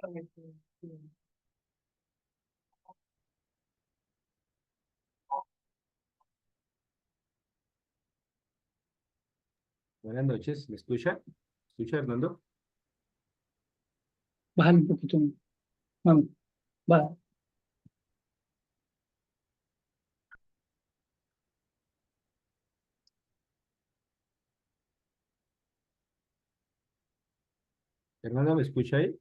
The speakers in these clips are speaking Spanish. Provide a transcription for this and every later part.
Buenas noches, ¿me escucha? ¿Me escucha, Hernando? Bájale un poquito. Vamos, va. Hernando, ¿me escucha ahí?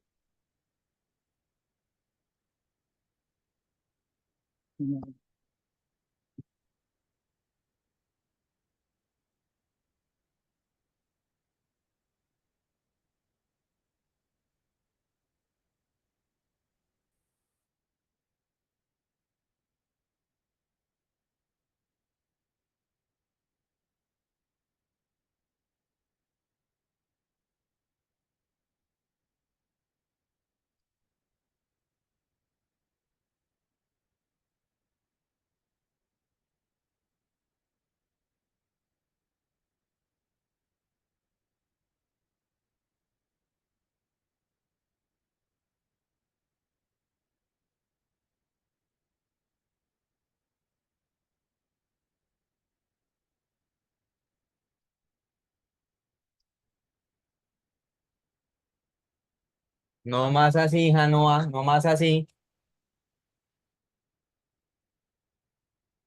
No más así, Janoa, no más así.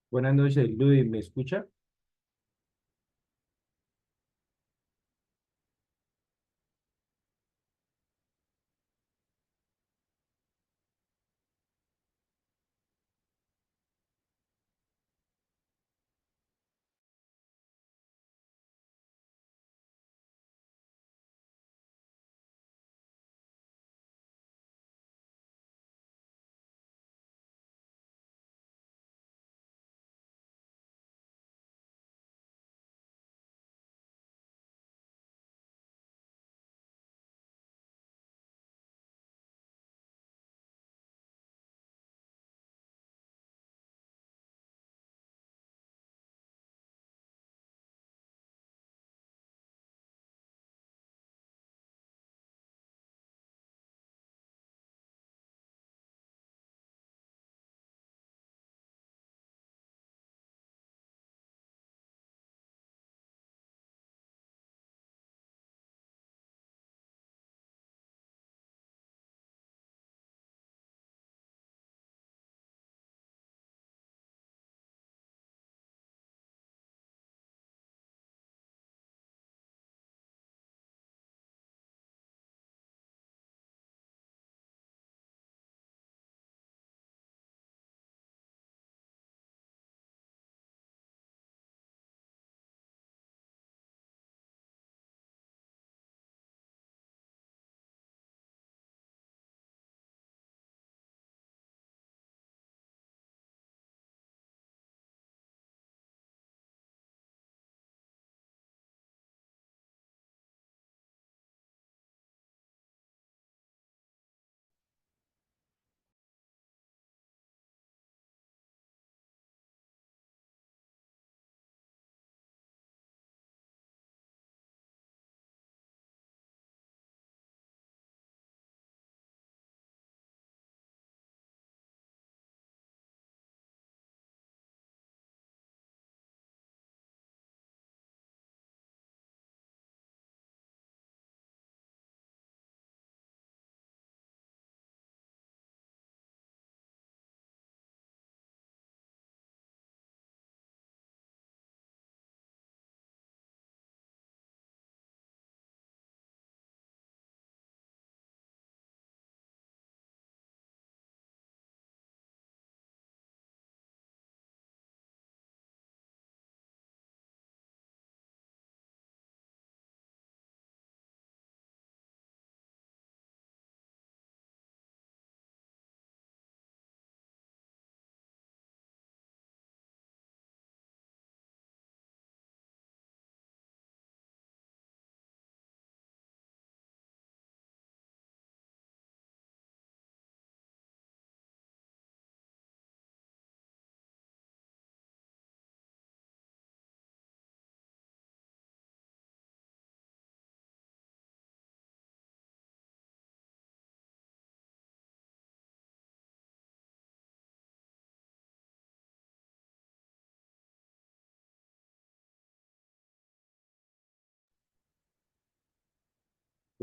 Buenas noches, Luis, ¿me escucha?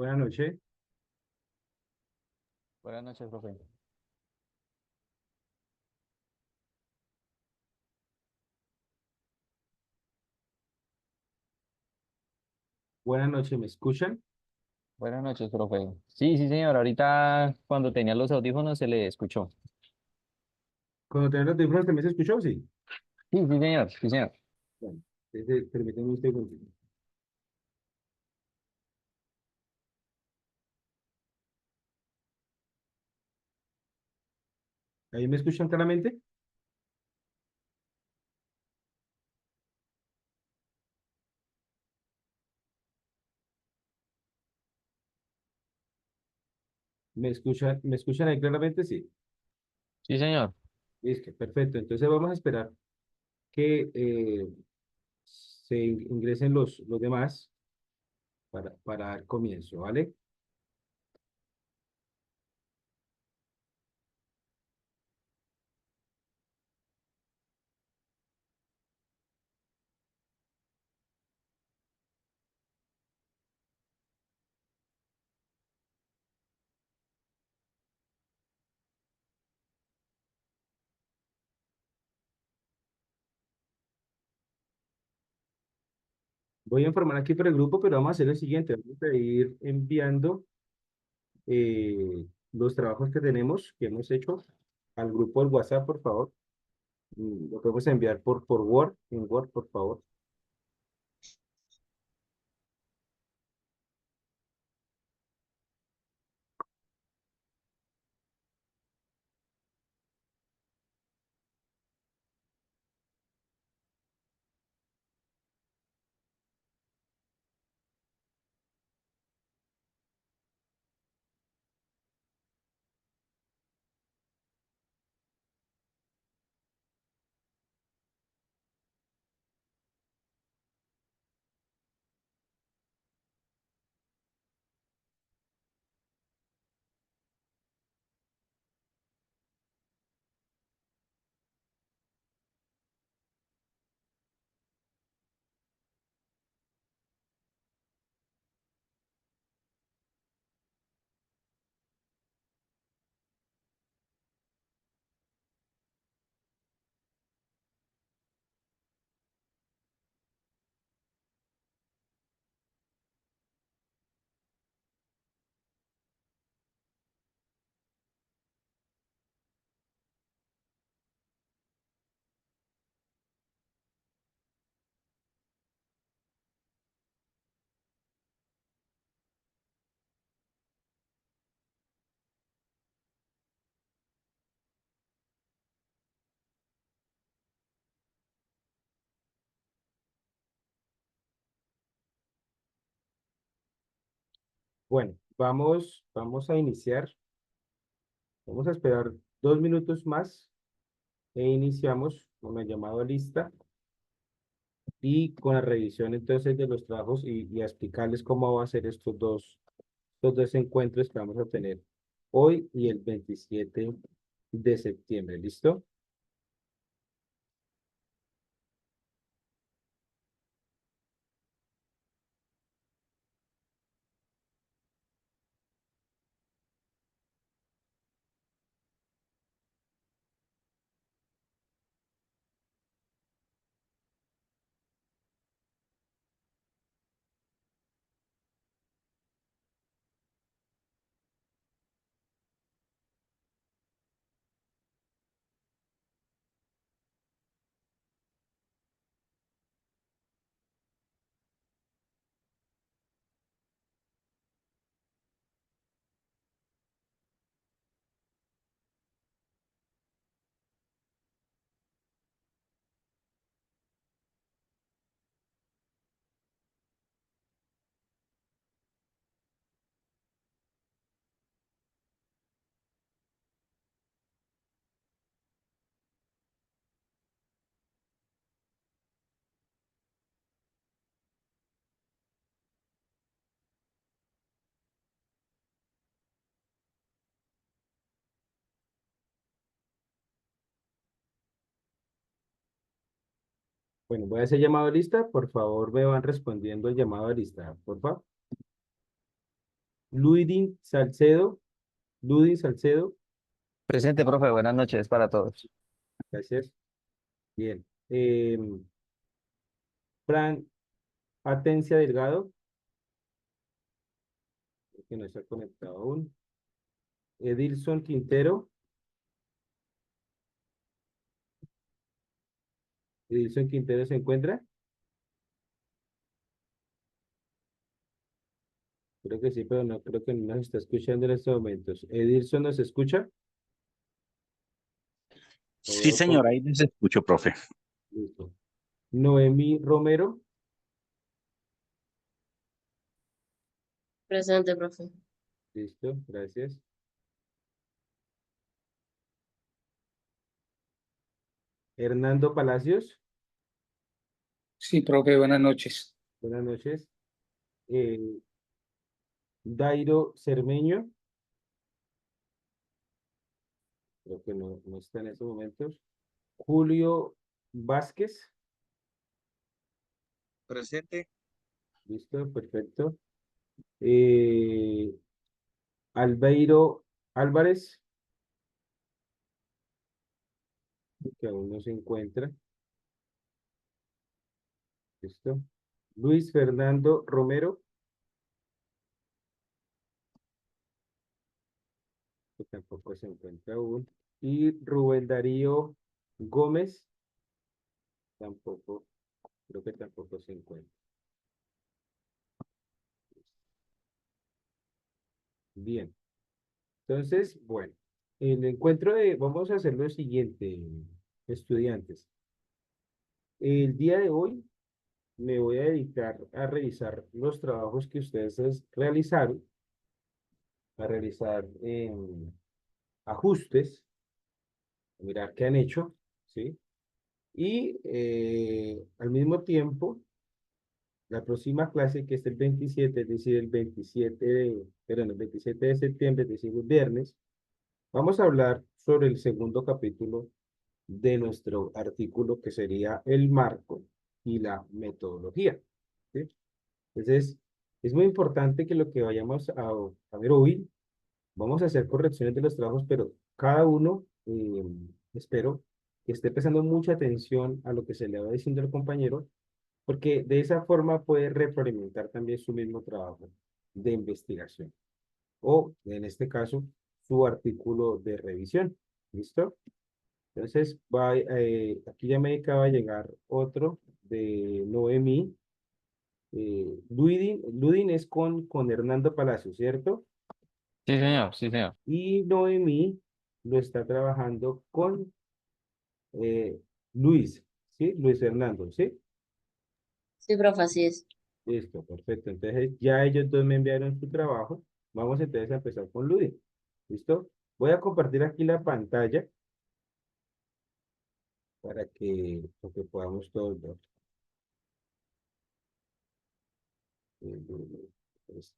Buenas noches. Buenas noches, profe. Buenas noches, ¿me escuchan? Buenas noches, profe. Sí, sí, señor. Ahorita cuando tenía los audífonos se le escuchó. Cuando tengan los audífonos, ¿también se escuchó? Sí. Sí, sí, señor. Sí, señor. Bueno, permíteme un segundo. ¿Ahí me escuchan claramente? Me escuchan ahí claramente? Sí. Sí, señor. Listo, perfecto. Entonces vamos a esperar que se ingresen los demás para dar comienzo, ¿vale? Voy a informar aquí por el grupo, pero vamos a hacer lo siguiente. Vamos a ir enviando los trabajos que tenemos, que hemos hecho, al grupo del WhatsApp, por favor. Lo podemos enviar por Word, en Word, por favor. Bueno, vamos a iniciar. Vamos a esperar 2 minutos más e iniciamos con la llamada lista y con la revisión entonces de los trabajos y a explicarles cómo va a ser estos dos encuentros que vamos a tener hoy y el 27 de septiembre. ¿Listo? Bueno, voy a hacer llamado a lista. Por favor, me van respondiendo el llamado a lista. Por favor. Luidin Salcedo, Ludin Salcedo, Presente, profe, buenas noches para todos. gracias. Bien. Fran Atencia Delgado, que no está conectado aún. Edilson Quintero, Edilson Quintero se encuentra. Creo que sí, pero no creo que no nos está escuchando en estos momentos. Edilson, ¿nos escucha? Lo Sí, veo con... señor, ahí les escucho, profe. Listo. Noemí Romero, Presente, profe. listo, gracias. Hernando Palacios, Sí, profe, buenas noches. buenas noches. Eh, Dairo Cermeño, creo que no está en estos momentos. Julio Vázquez, Presente. listo, perfecto. Eh, Albeiro Álvarez, que aún no se encuentra, listo. Luis Fernando Romero, que tampoco se encuentra aún. Y Rubén Darío Gómez, tampoco, creo que tampoco se encuentra. Bien, entonces, bueno, el encuentro vamos a hacer lo siguiente, estudiantes. El día de hoy me voy a dedicar a revisar los trabajos que ustedes realizaron, a realizar ajustes, a mirar qué han hecho, ¿sí? Y al mismo tiempo, la próxima clase, que es el 27, es decir, el 27 de septiembre, es decir, el viernes, vamos a hablar sobre el segundo capítulo de nuestro artículo, que sería el marco y la metodología, ¿sí? Entonces, es muy importante que lo que vayamos a ver hoy, vamos a hacer correcciones de los trabajos, pero cada uno, espero que esté prestando mucha atención a lo que se le va diciendo al compañero, porque de esa forma puede retroalimentar también su mismo trabajo de investigación, o en este caso, su artículo de revisión. ¿Listo? Entonces, aquí ya me acaba de llegar otro de Noemí. Ludin es con Hernando Palacio, ¿cierto? Sí, señor, sí, señor. Y Noemí lo está trabajando con Luis, ¿sí? Luis Fernando, ¿sí? Sí, profe, así es. Listo, perfecto. Entonces, ya ellos dos me enviaron su trabajo. Vamos entonces a empezar con Ludin. ¿Listo? Voy a compartir aquí la pantalla para que podamos todos ver. Pues,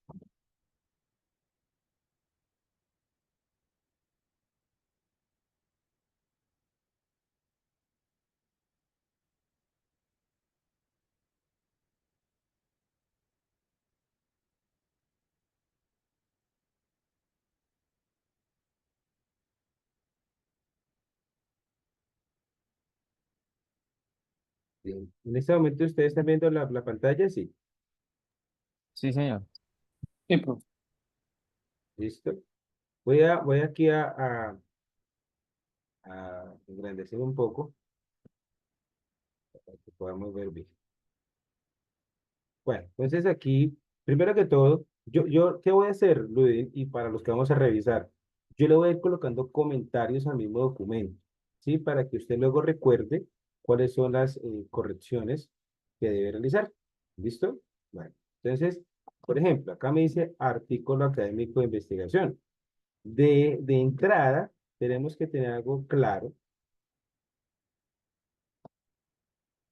bien. En este momento ustedes están viendo la pantalla, sí. Sí, señor. Sí, profe. ¿Listo? Voy aquí a engrandecer un poco para que podamos ver bien. Bueno, entonces aquí, primero que todo, ¿qué voy a hacer, Ludin? Y para los que vamos a revisar, yo le voy a ir colocando comentarios al mismo documento, ¿sí? Para que usted luego recuerde cuáles son las correcciones que debe realizar. ¿Listo? Bueno, entonces, por ejemplo, acá me dice artículo académico de investigación. De entrada, tenemos que tener algo claro,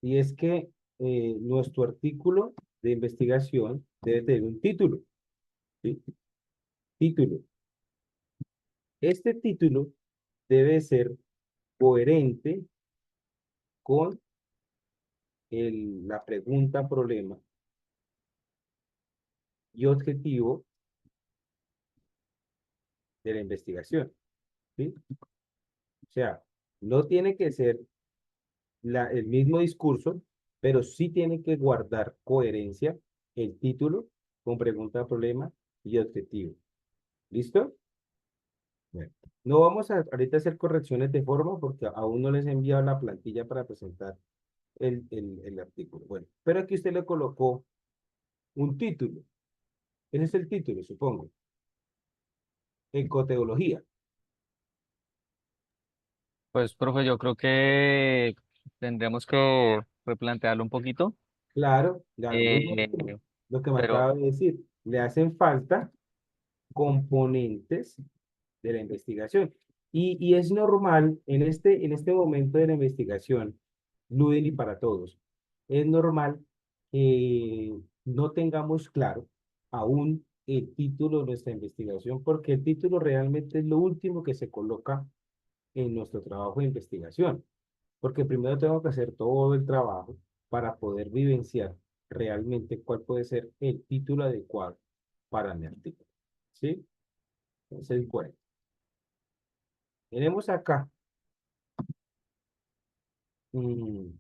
y es que nuestro artículo de investigación debe tener un título, ¿sí? Título. Este título debe ser coherente con la pregunta, problema y objetivo de la investigación, ¿sí? O sea, no tiene que ser el mismo discurso, pero sí tiene que guardar coherencia el título con pregunta, problema y objetivo. ¿Listo? Bueno, no vamos a ahorita hacer correcciones de forma porque aún no les he enviado la plantilla para presentar el artículo. Bueno, pero aquí usted le colocó un título. Ese es el título, supongo. Ecoteología. Pues, profe, yo creo que tendremos que replantearlo un poquito, Claro, ya, muy bien. eh, Lo que me acaba pero de decir. Le hacen falta componentes de la investigación. Y es normal en este momento de la investigación, Ludin y para todos, es normal que no tengamos claro aún el título de nuestra investigación, porque el título realmente es lo último que se coloca en nuestro trabajo de investigación, porque primero tengo que hacer todo el trabajo para poder vivenciar realmente cuál puede ser el título adecuado para mi artículo. ¿Sí? Entonces, bueno, tenemos acá. mm,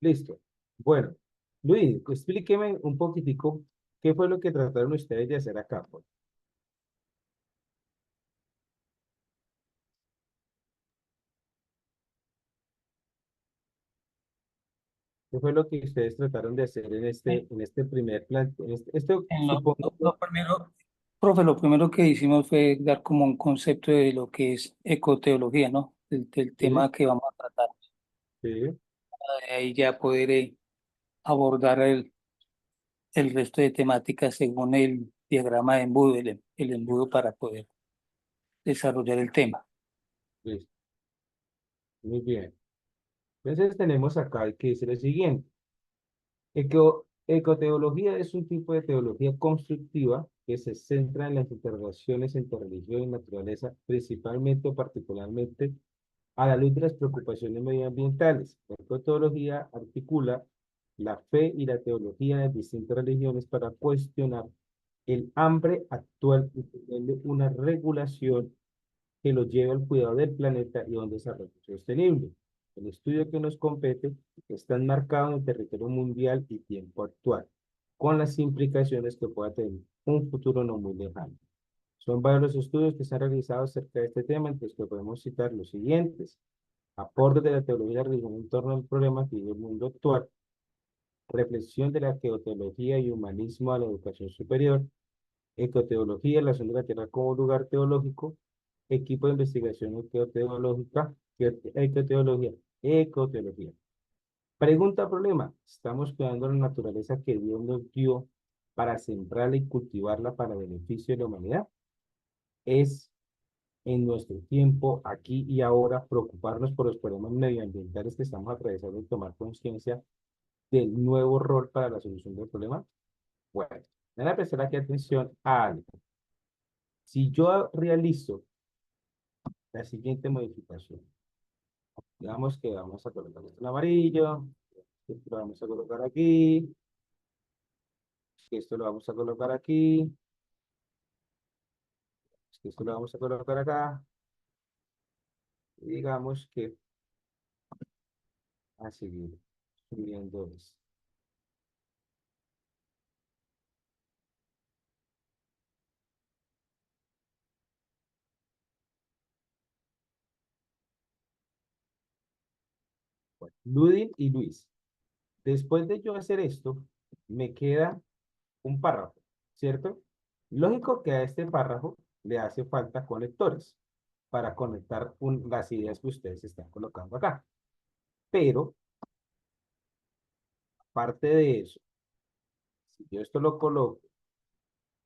Listo. Bueno, Luis, explíqueme un poquitico qué fue lo que trataron ustedes de hacer acá, pues. ¿Qué fue lo que ustedes trataron de hacer en este primer plan? Esto supongo que Lo primero, profe, lo primero que hicimos fue dar como un concepto de lo que es ecoteología, ¿no? Del sí, tema que vamos a tratar. sí, De ahí ya poder abordar el resto de temáticas según el diagrama de embudo, el embudo para poder desarrollar el tema. listo, muy bien. Entonces tenemos acá que dice lo siguiente. Ecoteología es un tipo de teología constructiva que se centra en las interrelaciones entre religión y naturaleza, principalmente o particularmente a la luz de las preocupaciones medioambientales. La ecoteología articula la fe y la teología de distintas religiones para cuestionar el hambre actual y tenerle una regulación que los lleve al cuidado del planeta y a un desarrollo sostenible. El estudio que nos compete está enmarcado en el territorio mundial y tiempo actual, con las implicaciones que pueda tener un futuro no muy lejano. Son varios los estudios que se han realizado acerca de este tema, entre los que podemos citar los siguientes: aportes de la teología y la religión en torno al problema que vive el mundo actual, reflexión de la geoteología y humanismo a la educación superior, ecoteología, relación de la Tierra como lugar teológico, equipo de investigación ecoteológica, ecoteología, ecoteología. Pregunta, problema. ¿Estamos cuidando la naturaleza que Dios nos dio para sembrarla y cultivarla para beneficio de la humanidad? Es en nuestro tiempo, aquí y ahora, preocuparnos por los problemas medioambientales que estamos atravesando y tomar conciencia del nuevo rol para la solución del problema. Bueno, van a prestar aquí atención a algo. Si yo realizo la siguiente modificación, digamos que vamos a colocar esto en amarillo, esto lo vamos a colocar aquí, esto lo vamos a colocar aquí, esto lo vamos a colocar acá, y digamos que a seguir subiendo esto. Bueno, Ludin y Luis. Después de yo hacer esto, me queda un párrafo, ¿cierto? Lógico que a este párrafo le hace falta conectores para conectar las ideas que ustedes están colocando acá. Pero, aparte de eso, si yo esto lo coloco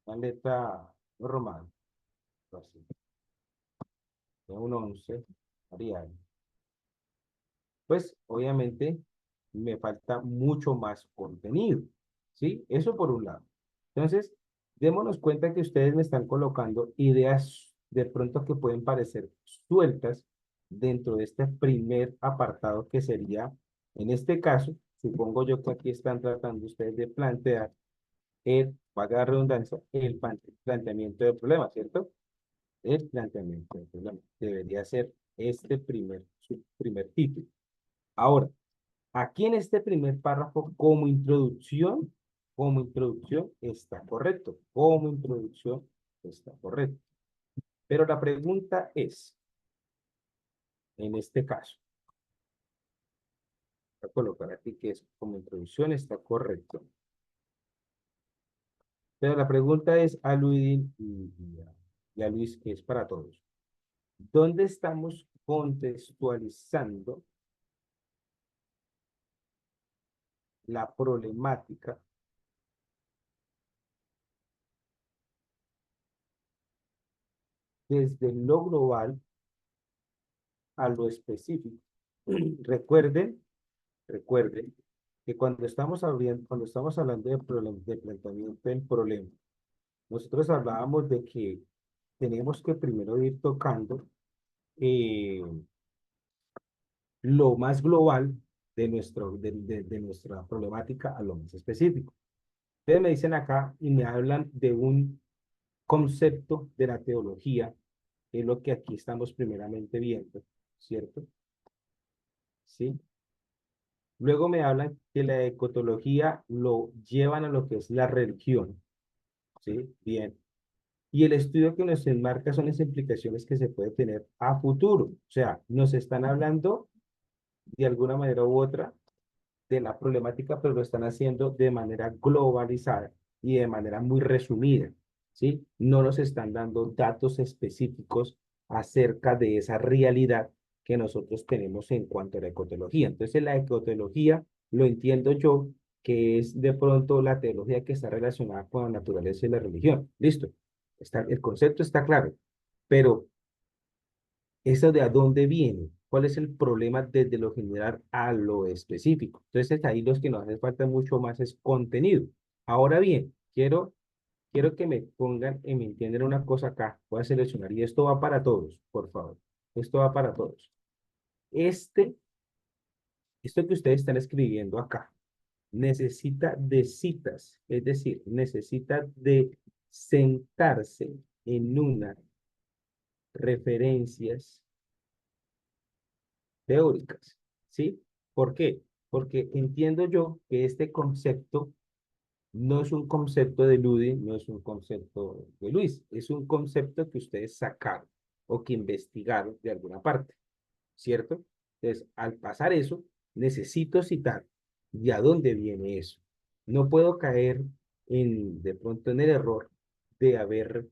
en una letra normal, así, de un 11, Arial, pues obviamente me falta mucho más contenido, ¿sí? Eso por un lado. Entonces, démonos cuenta que ustedes me están colocando ideas de pronto que pueden parecer sueltas, dentro de este primer apartado que sería, en este caso, supongo yo que aquí están tratando ustedes de plantear valga la redundancia, planteamiento del problema, ¿cierto? El planteamiento del problema debería ser su primer título. Ahora, aquí en este primer párrafo, como introducción está correcto. Como introducción está correcto. Pero la pregunta es, en este caso, voy a colocar aquí que es como introducción está correcto. Pero la pregunta es a Luis y a Luis, que es para todos. ¿Dónde estamos contextualizando la problemática desde lo global a lo específico? Recuerden que cuando estamos hablando de planteamiento del problema, nosotros hablábamos de que tenemos que primero ir tocando eh, lo más global de nuestra problemática a lo más específico. Ustedes me dicen acá y me hablan de un concepto de la teología, que es lo que aquí estamos primeramente viendo, ¿cierto? ¿Sí? Luego me hablan que la ecotología lo llevan a lo que es la religión, ¿sí? Bien. Y el estudio que nos enmarca son las implicaciones que se puede tener a futuro. O sea, nos están hablando de alguna manera u otra de la problemática, pero lo están haciendo de manera globalizada y de manera muy resumida, ¿sí? No nos están dando datos específicos acerca de esa realidad que nosotros tenemos en cuanto a la ecotología. Entonces, la ecotología lo entiendo yo que es de pronto la teología que está relacionada con la naturaleza y la religión. Listo. El concepto está claro, pero ¿eso de a dónde viene? ¿Cuál es el problema desde lo general a lo específico? Entonces, ahí los que nos hace falta mucho más es contenido. Ahora bien, quiero que me pongan y me entiendan una cosa acá. Voy a seleccionar y esto va para todos, por favor. Esto va para todos. Este, esto que ustedes están escribiendo acá necesita de citas, es decir, necesita de sentarse en unas referencias teóricas, ¿sí? ¿Por qué? Porque entiendo yo que este concepto no es un concepto de Ludin, no es un concepto de Luis, es un concepto que ustedes sacaron o que investigaron de alguna parte, ¿cierto? Entonces, al pasar eso, necesito citar de a dónde viene eso. No puedo caer de pronto en el error de haber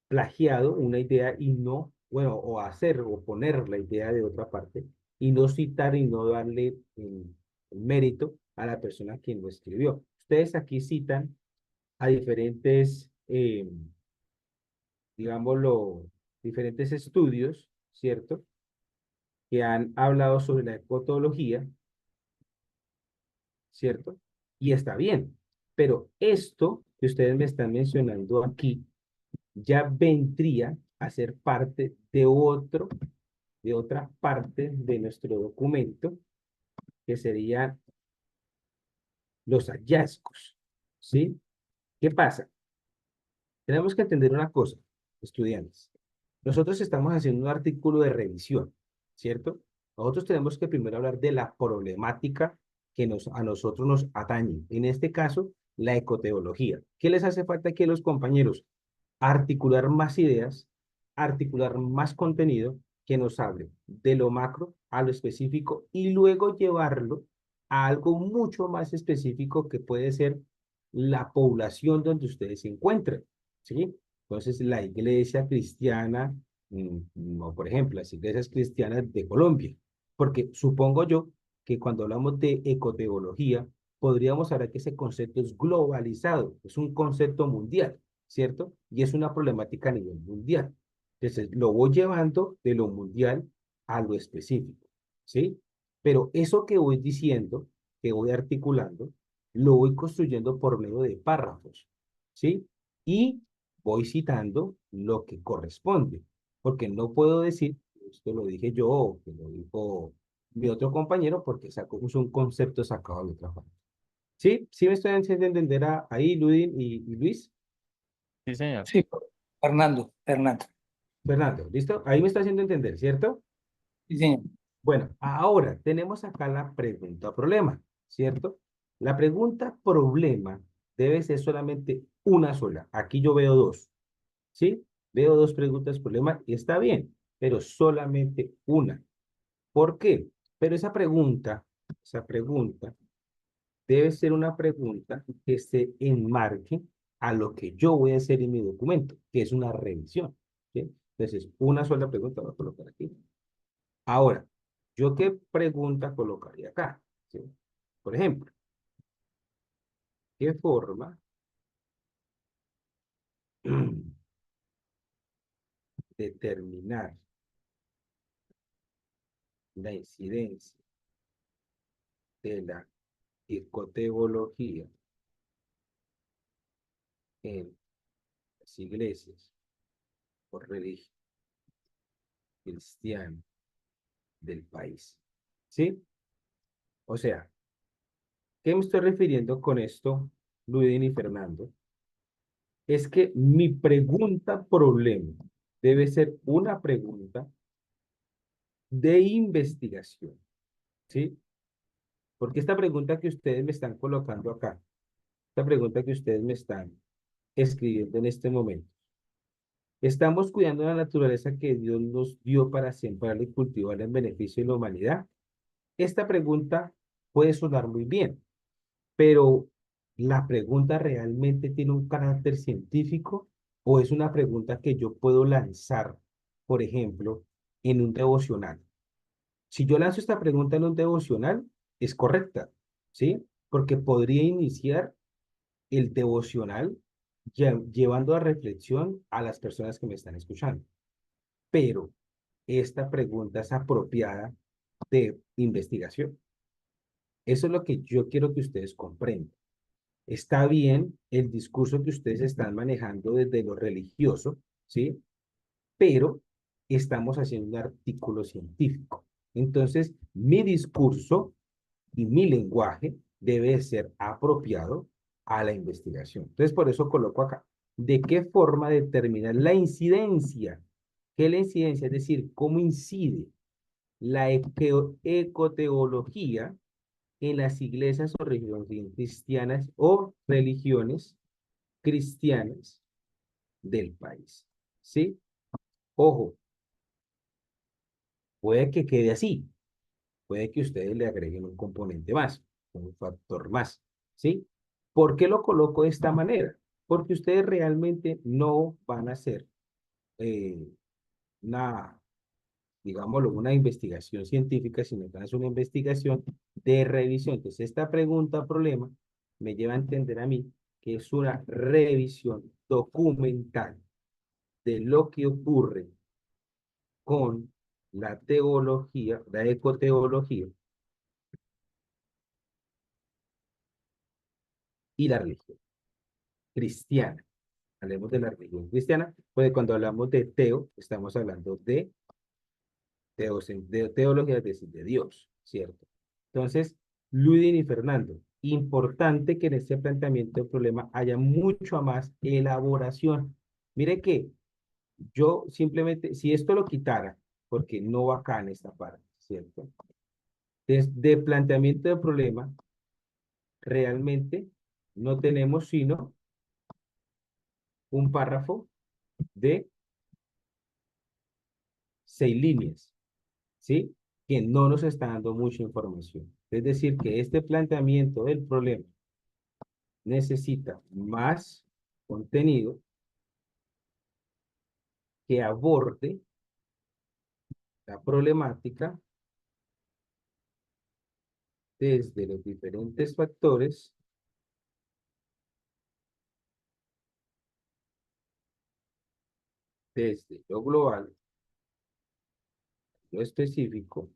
plagiado una idea y no, bueno, o hacer o poner la idea de otra parte y no citar y no darle el mérito a la persona quien lo escribió. Ustedes aquí citan a diferentes, digámoslo, diferentes estudios, ¿cierto? Que han hablado sobre la ecotología, ¿cierto? Y está bien, pero esto que ustedes me están mencionando aquí ya vendría a ser parte de otra parte de nuestro documento, que serían los hallazgos, ¿sí? ¿Qué pasa? Tenemos que entender una cosa, estudiantes. Nosotros estamos haciendo un artículo de revisión, ¿cierto? Nosotros tenemos que primero hablar de la problemática que a nosotros nos atañe. En este caso, la ecoteología. ¿Qué les hace falta aquí a los compañeros? Articular más ideas, articular más contenido que nos hable de lo macro a lo específico y luego llevarlo a algo mucho más específico que puede ser la población donde ustedes se encuentren, ¿sí? Entonces, la iglesia cristiana, o por ejemplo, las iglesias cristianas de Colombia, porque supongo yo que cuando hablamos de ecoteología, podríamos hablar que ese concepto es globalizado, es un concepto mundial, ¿cierto? Y es una problemática a nivel mundial. Entonces, lo voy llevando de lo mundial a lo específico, ¿sí? Pero eso que voy diciendo, que voy articulando, lo voy construyendo por medio de párrafos, ¿sí? Y voy citando lo que corresponde, porque no puedo decir esto lo dije yo, o que lo dijo mi otro compañero, porque sacó, es un concepto sacado de otra parte. ¿Sí? ¿Sí me estoy haciendo entender ahí, Ludin y Luis? Sí, señor. Sí, Fernando, Fernando. Fernando, ¿listo? Ahí me está haciendo entender, ¿cierto? Sí, señor. Bueno, ahora tenemos acá la pregunta problema, ¿cierto? La pregunta problema debe ser solamente una sola. Aquí yo veo dos, ¿sí? Veo dos preguntas problema y está bien, pero solamente una. ¿Por qué? Pero esa pregunta debe ser una pregunta que se enmarque a lo que yo voy a hacer en mi documento, que es una revisión, ¿sí? Entonces, una sola pregunta voy a colocar aquí. Ahora, ¿yo qué pregunta colocaría acá? ¿Sí? Por ejemplo, ¿qué forma determinar la incidencia de la ecoteología en las iglesias o religión cristiana del país? ¿Sí? O sea, ¿qué me estoy refiriendo con esto, Luis y Fernando? Es que mi pregunta problema debe ser una pregunta de investigación, ¿sí? Porque esta pregunta que ustedes me están colocando acá, esta pregunta que ustedes me están escribiendo en este momento, ¿estamos cuidando la naturaleza que Dios nos dio para sembrar y cultivar en beneficio de la humanidad? Esta pregunta puede sonar muy bien, pero ¿la pregunta realmente tiene un carácter científico o es una pregunta que yo puedo lanzar, por ejemplo, en un devocional? Si yo lanzo esta pregunta en un devocional, es correcta, ¿sí? Porque podría iniciar el devocional llevando a reflexión a las personas que me están escuchando. Pero esta pregunta es apropiada de investigación. Eso es lo que yo quiero que ustedes comprendan. Está bien el discurso que ustedes están manejando desde lo religioso, ¿sí? Pero estamos haciendo un artículo científico. Entonces, mi discurso y mi lenguaje debe ser apropiado a la investigación. Entonces, por eso coloco acá, ¿de qué forma determinar la incidencia? ¿Qué es la incidencia? Es decir, ¿cómo incide la ecoteología en las iglesias o religiones cristianas o religiones cristianas del país? ¿Sí? Ojo, puede que quede así, puede que ustedes le agreguen un componente más, un factor más, ¿sí? ¿Por qué lo coloco de esta manera? Porque ustedes realmente no van a hacer eh, una, digámoslo, una investigación científica, sino que van a hacer una investigación de revisión. Entonces, esta pregunta, problema, me lleva a entender a mí que es una revisión documental de lo que ocurre con la teología, la ecoteología y la religión cristiana. Hablemos de la religión cristiana, pues cuando hablamos de teo, estamos hablando de, de teología, es decir, de Dios, ¿cierto? Entonces, Ludin y Fernando, importante que en este planteamiento del problema haya mucho más elaboración. Mire que yo simplemente, si esto lo quitara, porque no va acá en esta parte, ¿cierto? Desde planteamiento del problema, realmente no tenemos sino un párrafo de 6 líneas, ¿sí? Que no nos está dando mucha información. Es decir, que este planteamiento del problema necesita más contenido que aborde la problemática desde los diferentes factores, desde lo global, lo específico,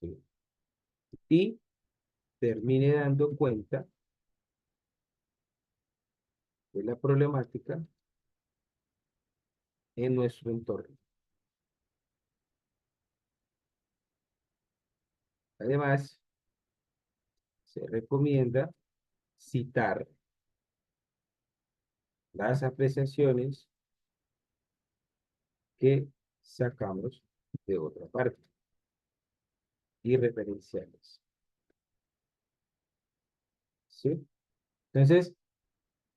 ¿sí? Y termine dando cuenta de la problemática en nuestro entorno. Además, se recomienda citar las apreciaciones que sacamos de otra parte y referenciales. ¿Sí? Entonces,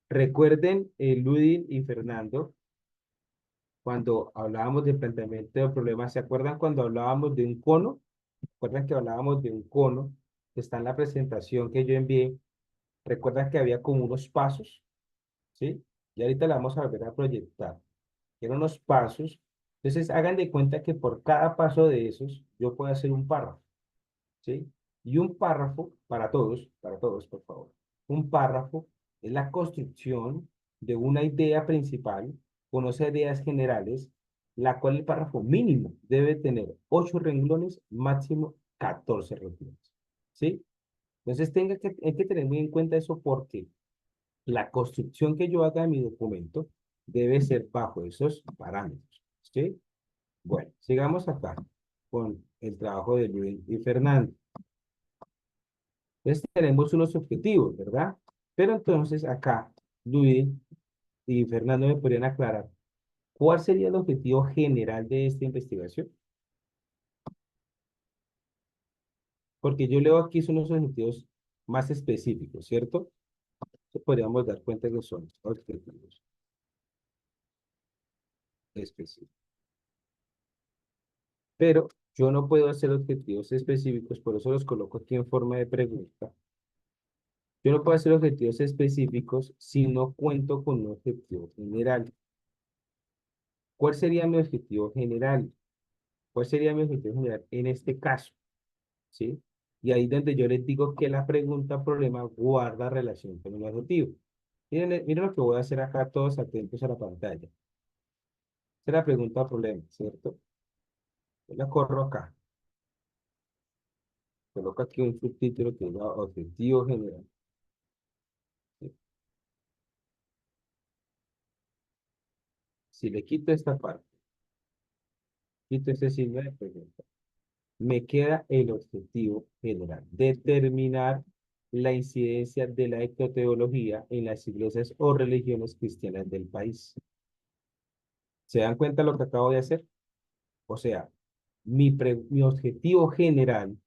recuerden, Ludin y Fernando, cuando hablábamos de planteamiento de problemas, ¿se acuerdan cuando hablábamos de un cono? ¿Recuerdan que hablábamos de un cono que está en la presentación que yo envié? ¿Recuerdan que había como unos pasos? ¿Sí? Y ahorita la vamos a volver a proyectar. Eran unos pasos. Entonces, hagan de cuenta que por cada paso de esos, yo puedo hacer un párrafo. ¿Sí? Y un párrafo, para todos, por favor. Un párrafo es la construcción de una idea principal con 11 ideas generales, la cual el párrafo mínimo debe tener 8 renglones, máximo 14 renglones. ¿Sí? Entonces, hay que tener muy en cuenta eso porque la construcción que yo haga de mi documento debe ser bajo esos parámetros. ¿Sí? Bueno, sigamos acá con el trabajo de Luis y Fernando. Entonces tenemos unos objetivos, ¿verdad? Pero entonces acá, Luis y Fernando me podrían aclarar, ¿cuál sería el objetivo general de esta investigación? Porque yo leo aquí son unos objetivos más específicos, ¿cierto? Podríamos dar cuenta que son objetivos específicos. Pero yo no puedo hacer objetivos específicos, por eso los coloco aquí en forma de pregunta. Yo no puedo hacer objetivos específicos si no cuento con un objetivo general. ¿Cuál sería mi objetivo general? ¿Cuál sería mi objetivo general en este caso? ¿Sí? Y ahí donde yo les digo que la pregunta problema guarda relación con el objetivo. Miren, miren lo que voy a hacer acá, todos atentos a la pantalla. Esta es la pregunta problema, ¿cierto? Yo la corro acá. Coloco aquí un subtítulo que diga objetivo general. ¿Sí? Si le quito esta parte, quito este signo de pregunta, me queda el objetivo general, determinar la incidencia de la ectoteología en las iglesias o religiones cristianas del país. ¿Se dan cuenta lo que acabo de hacer? O sea, mi objetivo general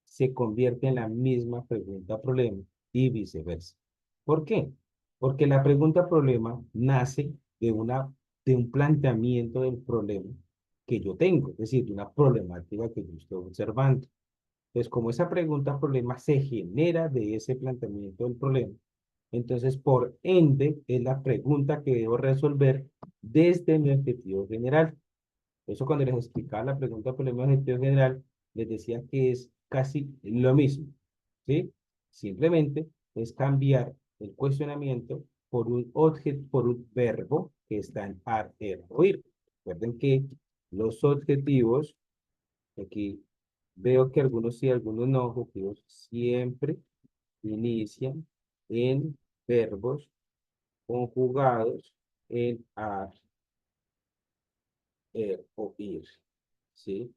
se convierte en la misma pregunta-problema y viceversa. ¿Por qué? Porque la pregunta-problema nace de un planteamiento del problema que yo tengo, es decir, de una problemática que yo estoy observando. Entonces, como esa pregunta-problema se genera de ese planteamiento del problema, entonces, por ende, es la pregunta que debo resolver desde mi objetivo general. Eso cuando les explicaba la pregunta problema objetivo general, les decía que es casi lo mismo, ¿sí? Simplemente es cambiar el cuestionamiento por un objeto, por un verbo que está en ar, er, oír. Recuerden que los objetivos, aquí veo que algunos sí, algunos no, objetivos siempre inician en verbos conjugados en ar, er o ir, ¿sí?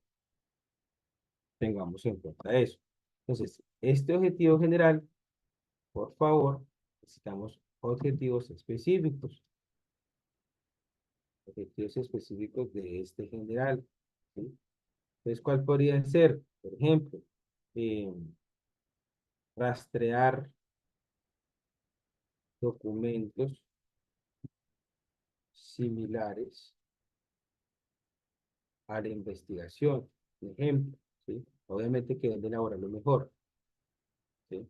Tengamos en cuenta eso. Entonces, este objetivo general, por favor, necesitamos objetivos específicos. Objetivos específicos de este general. ¿Sí? Entonces, ¿cuál podría ser? Por ejemplo, eh, rastrear documentos similares a la investigación. Por ejemplo, ¿sí? Obviamente que deben elaborarlo mejor. ¿Sí?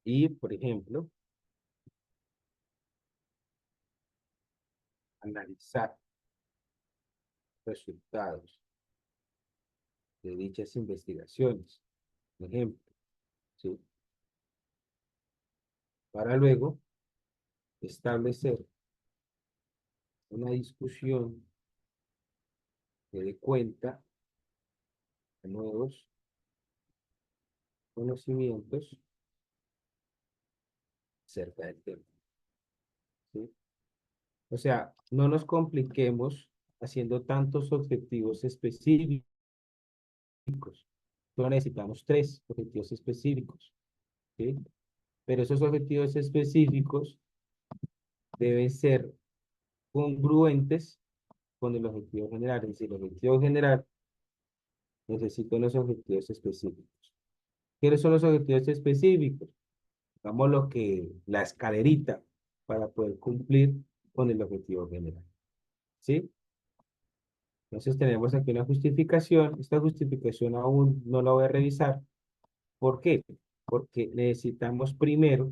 Y, por ejemplo, analizar resultados de dichas investigaciones. Por ejemplo, ¿sí? Para luego establecer una discusión que dé cuenta de nuevos conocimientos acerca del tema. ¿Sí? O sea, no nos compliquemos haciendo tantos objetivos específicos. Solo necesitamos 3 objetivos específicos, ¿sí? Pero esos objetivos específicos deben ser congruentes con el objetivo general. Es decir, el objetivo general necesita unos objetivos específicos. ¿Cuáles son los objetivos específicos? Digamos la escalerita para poder cumplir con el objetivo general. ¿Sí? Entonces tenemos aquí una justificación. Esta justificación aún no la voy a revisar. ¿Por qué? Porque necesitamos primero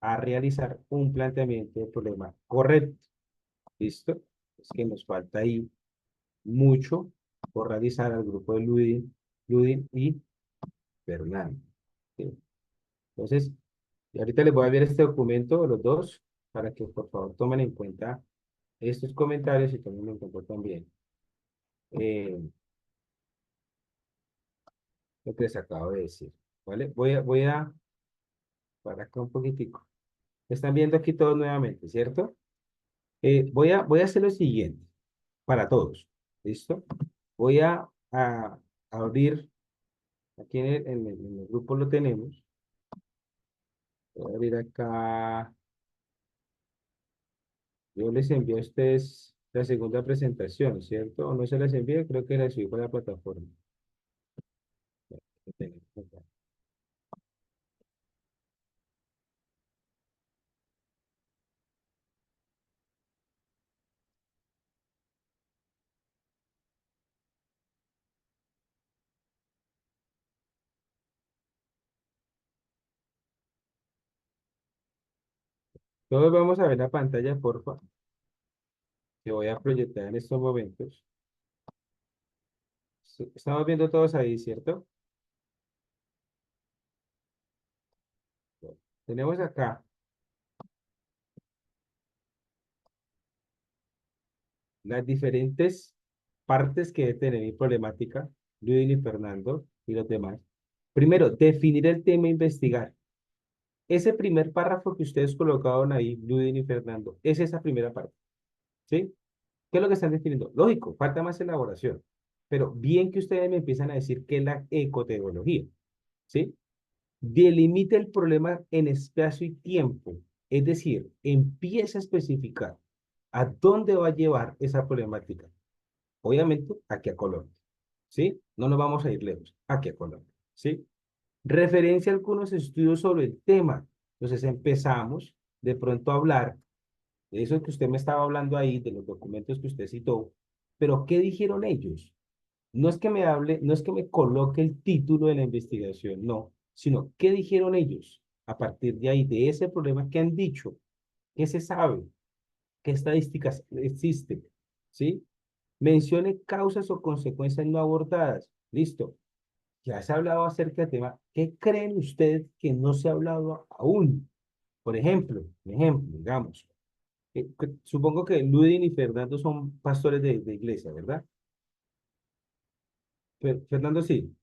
a realizar un planteamiento de problema correcto. ¿Listo? Es que nos falta ahí mucho por realizar al grupo de Ludin y Fernando. ¿Sí? Entonces, y ahorita les voy a enviar este documento, los dos, para que por favor tomen en cuenta estos comentarios y tomen en cuenta también eh, lo que les acabo de decir. ¿Vale? Voy a para acá un poquitico. Están viendo aquí todos nuevamente, ¿cierto? Voy a hacer lo siguiente para todos. ¿Listo? Voy a abrir, aquí en el grupo lo tenemos. Voy a abrir acá. Yo les envié a ustedes la segunda presentación, ¿cierto? ¿O no se las envié? Creo que la subí por la plataforma. Todos vamos a ver la pantalla, porfa, que voy a proyectar en estos momentos. Estamos viendo todos ahí, ¿cierto? Bueno, tenemos acá las diferentes partes que debe tener mi problemática, Ludwig y Fernando y los demás. Primero, definir el tema a investigar. Ese primer párrafo que ustedes colocaron ahí, Ludwig y Fernando, es esa primera parte, ¿sí? ¿Qué es lo que están definiendo? Lógico, falta más elaboración, pero bien que ustedes me empiezan a decir qué es la ecoteología, ¿sí? Delimita el problema en espacio y tiempo, es decir, empieza a especificar a dónde va a llevar esa problemática. Obviamente, aquí a Colombia, ¿sí? No nos vamos a ir lejos, aquí a Colombia, ¿sí? Referencia a algunos estudios sobre el tema. Entonces empezamos de pronto a hablar de eso que usted me estaba hablando ahí, de los documentos que usted citó, pero ¿qué dijeron ellos? No es que me hable, no es que me coloque el título de la investigación, no, sino qué dijeron ellos a partir de ahí, de ese problema que han dicho, qué se sabe, qué estadísticas existen, ¿sí? Mencione causas o consecuencias no abordadas. Listo. Ya se ha hablado acerca del tema. ¿Qué creen ustedes que no se ha hablado aún? Por ejemplo, digamos, supongo que Ludin y Fernando son pastores de iglesia, ¿verdad? Fernando sí.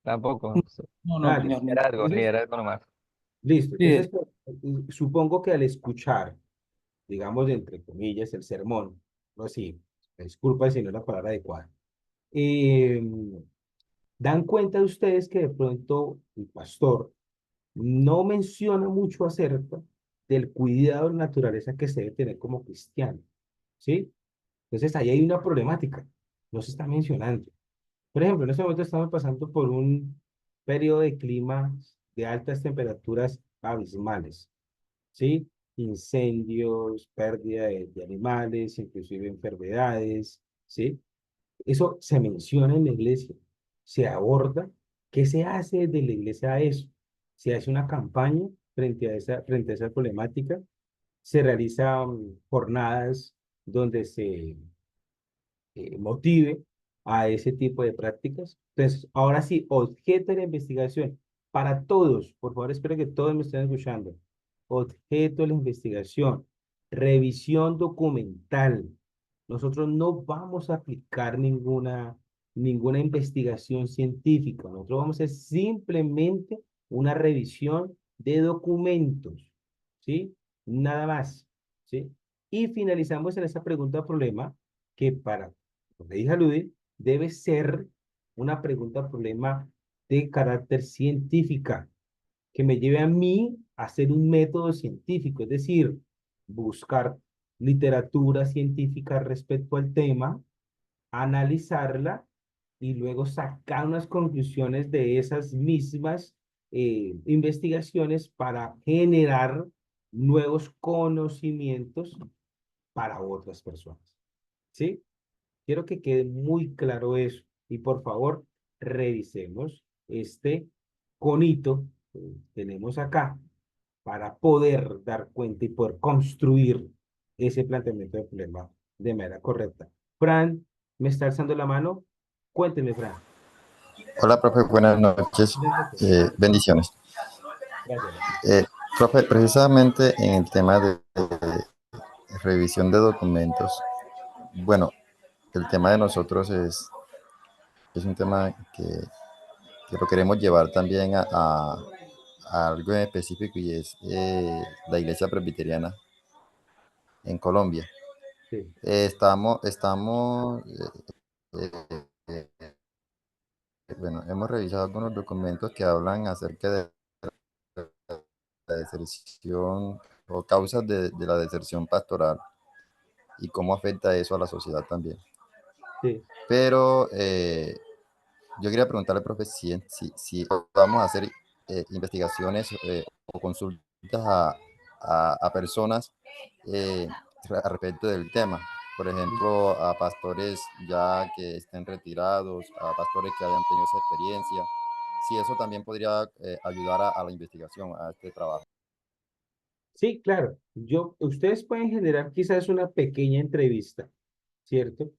Tampoco. No, no, señor. Listo. Liderazgo, Entonces, liderazgo nomás. listo. Sí, Entonces, pues, supongo que al escuchar, digamos, entre comillas, el sermón, no así, disculpa si no es la palabra adecuada, eh, dan cuenta ustedes que de pronto el pastor no menciona mucho acerca del cuidado de la naturaleza que se debe tener como cristiano, ¿sí? Entonces ahí hay una problemática, no se está mencionando. Por ejemplo, en este momento estamos pasando por un periodo de clima de altas temperaturas abismales, ¿sí? Incendios, pérdida de animales, inclusive enfermedades, ¿sí? Eso se menciona en la iglesia, se aborda. ¿Qué se hace desde la iglesia a eso? Se hace una campaña frente a esa problemática, se realizan jornadas donde se motive a ese tipo de prácticas. Entonces, ahora sí, objeto de la investigación para todos, por favor, espero que todos me estén escuchando. Objeto de la investigación, revisión documental. Nosotros no vamos a aplicar ninguna investigación científica. Nosotros vamos a hacer simplemente una revisión de documentos, ¿sí? Nada más, ¿sí? Y finalizamos en esa pregunta problema que para, como le dije a Ludy, debe ser una pregunta problema de carácter científica que me lleve a mí a hacer un método científico, es decir, buscar literatura científica respecto al tema, analizarla y luego sacar unas conclusiones de esas mismas investigaciones para generar nuevos conocimientos para otras personas. ¿Sí? Quiero que quede muy claro eso. Y por favor, revisemos este conito que tenemos acá para poder dar cuenta y poder construir ese planteamiento de problema de manera correcta. Fran, ¿me está alzando la mano? Cuénteme, Fran. Hola, profe, buenas noches. Gracias. Bendiciones. Gracias. Eh, Profe, precisamente en el tema de revisión de documentos, bueno, el tema de nosotros es un tema que lo queremos llevar también a algo en específico y es la Iglesia Presbiteriana en Colombia. Sí, Estamos bueno, hemos revisado algunos documentos que hablan acerca de la deserción o causas de la deserción pastoral y cómo afecta eso a la sociedad también. sí. Pero yo quería preguntarle, profe, si vamos a hacer investigaciones o consultas a personas eh, respecto del tema. Por ejemplo, a pastores ya que estén retirados, a pastores que hayan tenido esa experiencia. Si eso también podría ayudar a la investigación, a este trabajo. Sí, claro. Ustedes pueden generar quizás una pequeña entrevista, ¿cierto?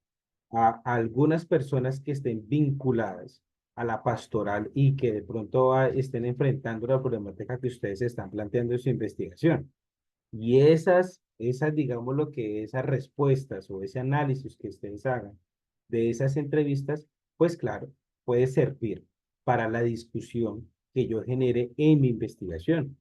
A algunas personas que estén vinculadas a la pastoral y que de pronto estén enfrentando la problemática que ustedes están planteando en su investigación. Y digamos lo que esas respuestas o ese análisis que ustedes hagan de esas entrevistas, pues claro, puede servir para la discusión que yo genere en mi investigación.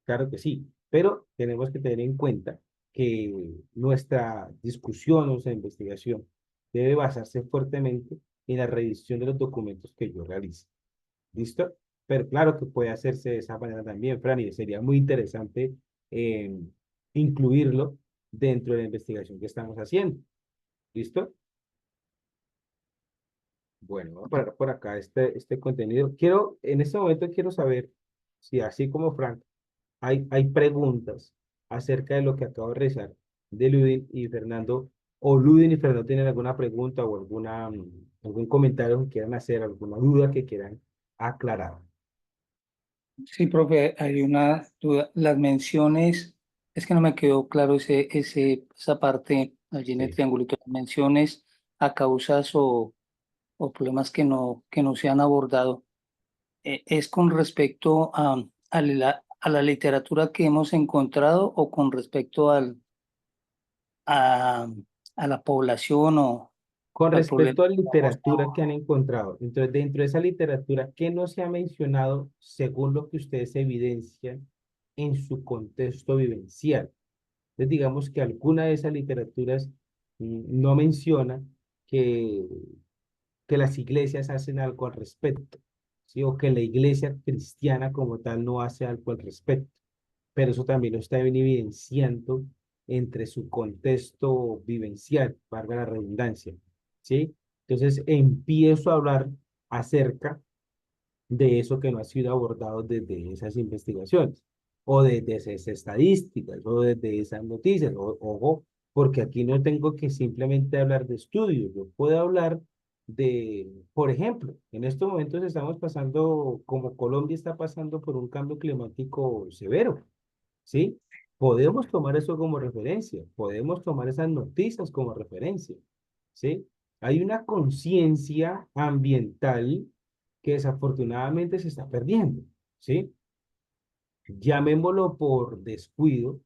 Claro que sí, pero tenemos que tener en cuenta que nuestra discusión o nuestra investigación debe basarse fuertemente en la revisión de los documentos que yo realice. ¿Listo? Pero claro que puede hacerse de esa manera también, Fran, y sería muy interesante eh, incluirlo dentro de la investigación que estamos haciendo. ¿Listo? Bueno, voy a parar por acá este contenido. En este momento quiero saber si así como Frank, hay preguntas acerca de lo que acabo de realizar de Ludin y Fernando, o Ludin y Fernando tienen alguna pregunta o algún comentario que quieran hacer, alguna duda que quieran aclarar. Sí, profe, hay una duda. Las menciones, es que no me quedó claro esa parte allí en el Sí. triangulito. Las menciones a causas o problemas que no se han abordado. ¿Es con respecto a la literatura que hemos encontrado o con respecto a, a la población o Con al problema respecto a que estamos? literatura que han encontrado, entonces dentro de esa literatura, ¿qué no se ha mencionado según lo que ustedes evidencian en su contexto vivencial? Entonces digamos que alguna de esas literaturas no menciona que, que las iglesias hacen algo al respecto, ¿sí? O que la iglesia cristiana como tal no hace algo al respecto, pero eso también lo está evidenciando entre su contexto vivencial, valga la redundancia, ¿sí? Entonces empiezo a hablar acerca de eso que no ha sido abordado desde esas investigaciones, o desde esas estadísticas, o desde esas noticias, ojo, porque aquí no tengo que simplemente hablar de estudios, yo puedo hablar por ejemplo, en estos momentos estamos pasando, como Colombia está pasando por un cambio climático severo, ¿sí? Podemos tomar eso como referencia, podemos tomar esas noticias como referencia, ¿sí? Hay una conciencia ambiental que desafortunadamente se está perdiendo, ¿sí? Llamémoslo por descuido,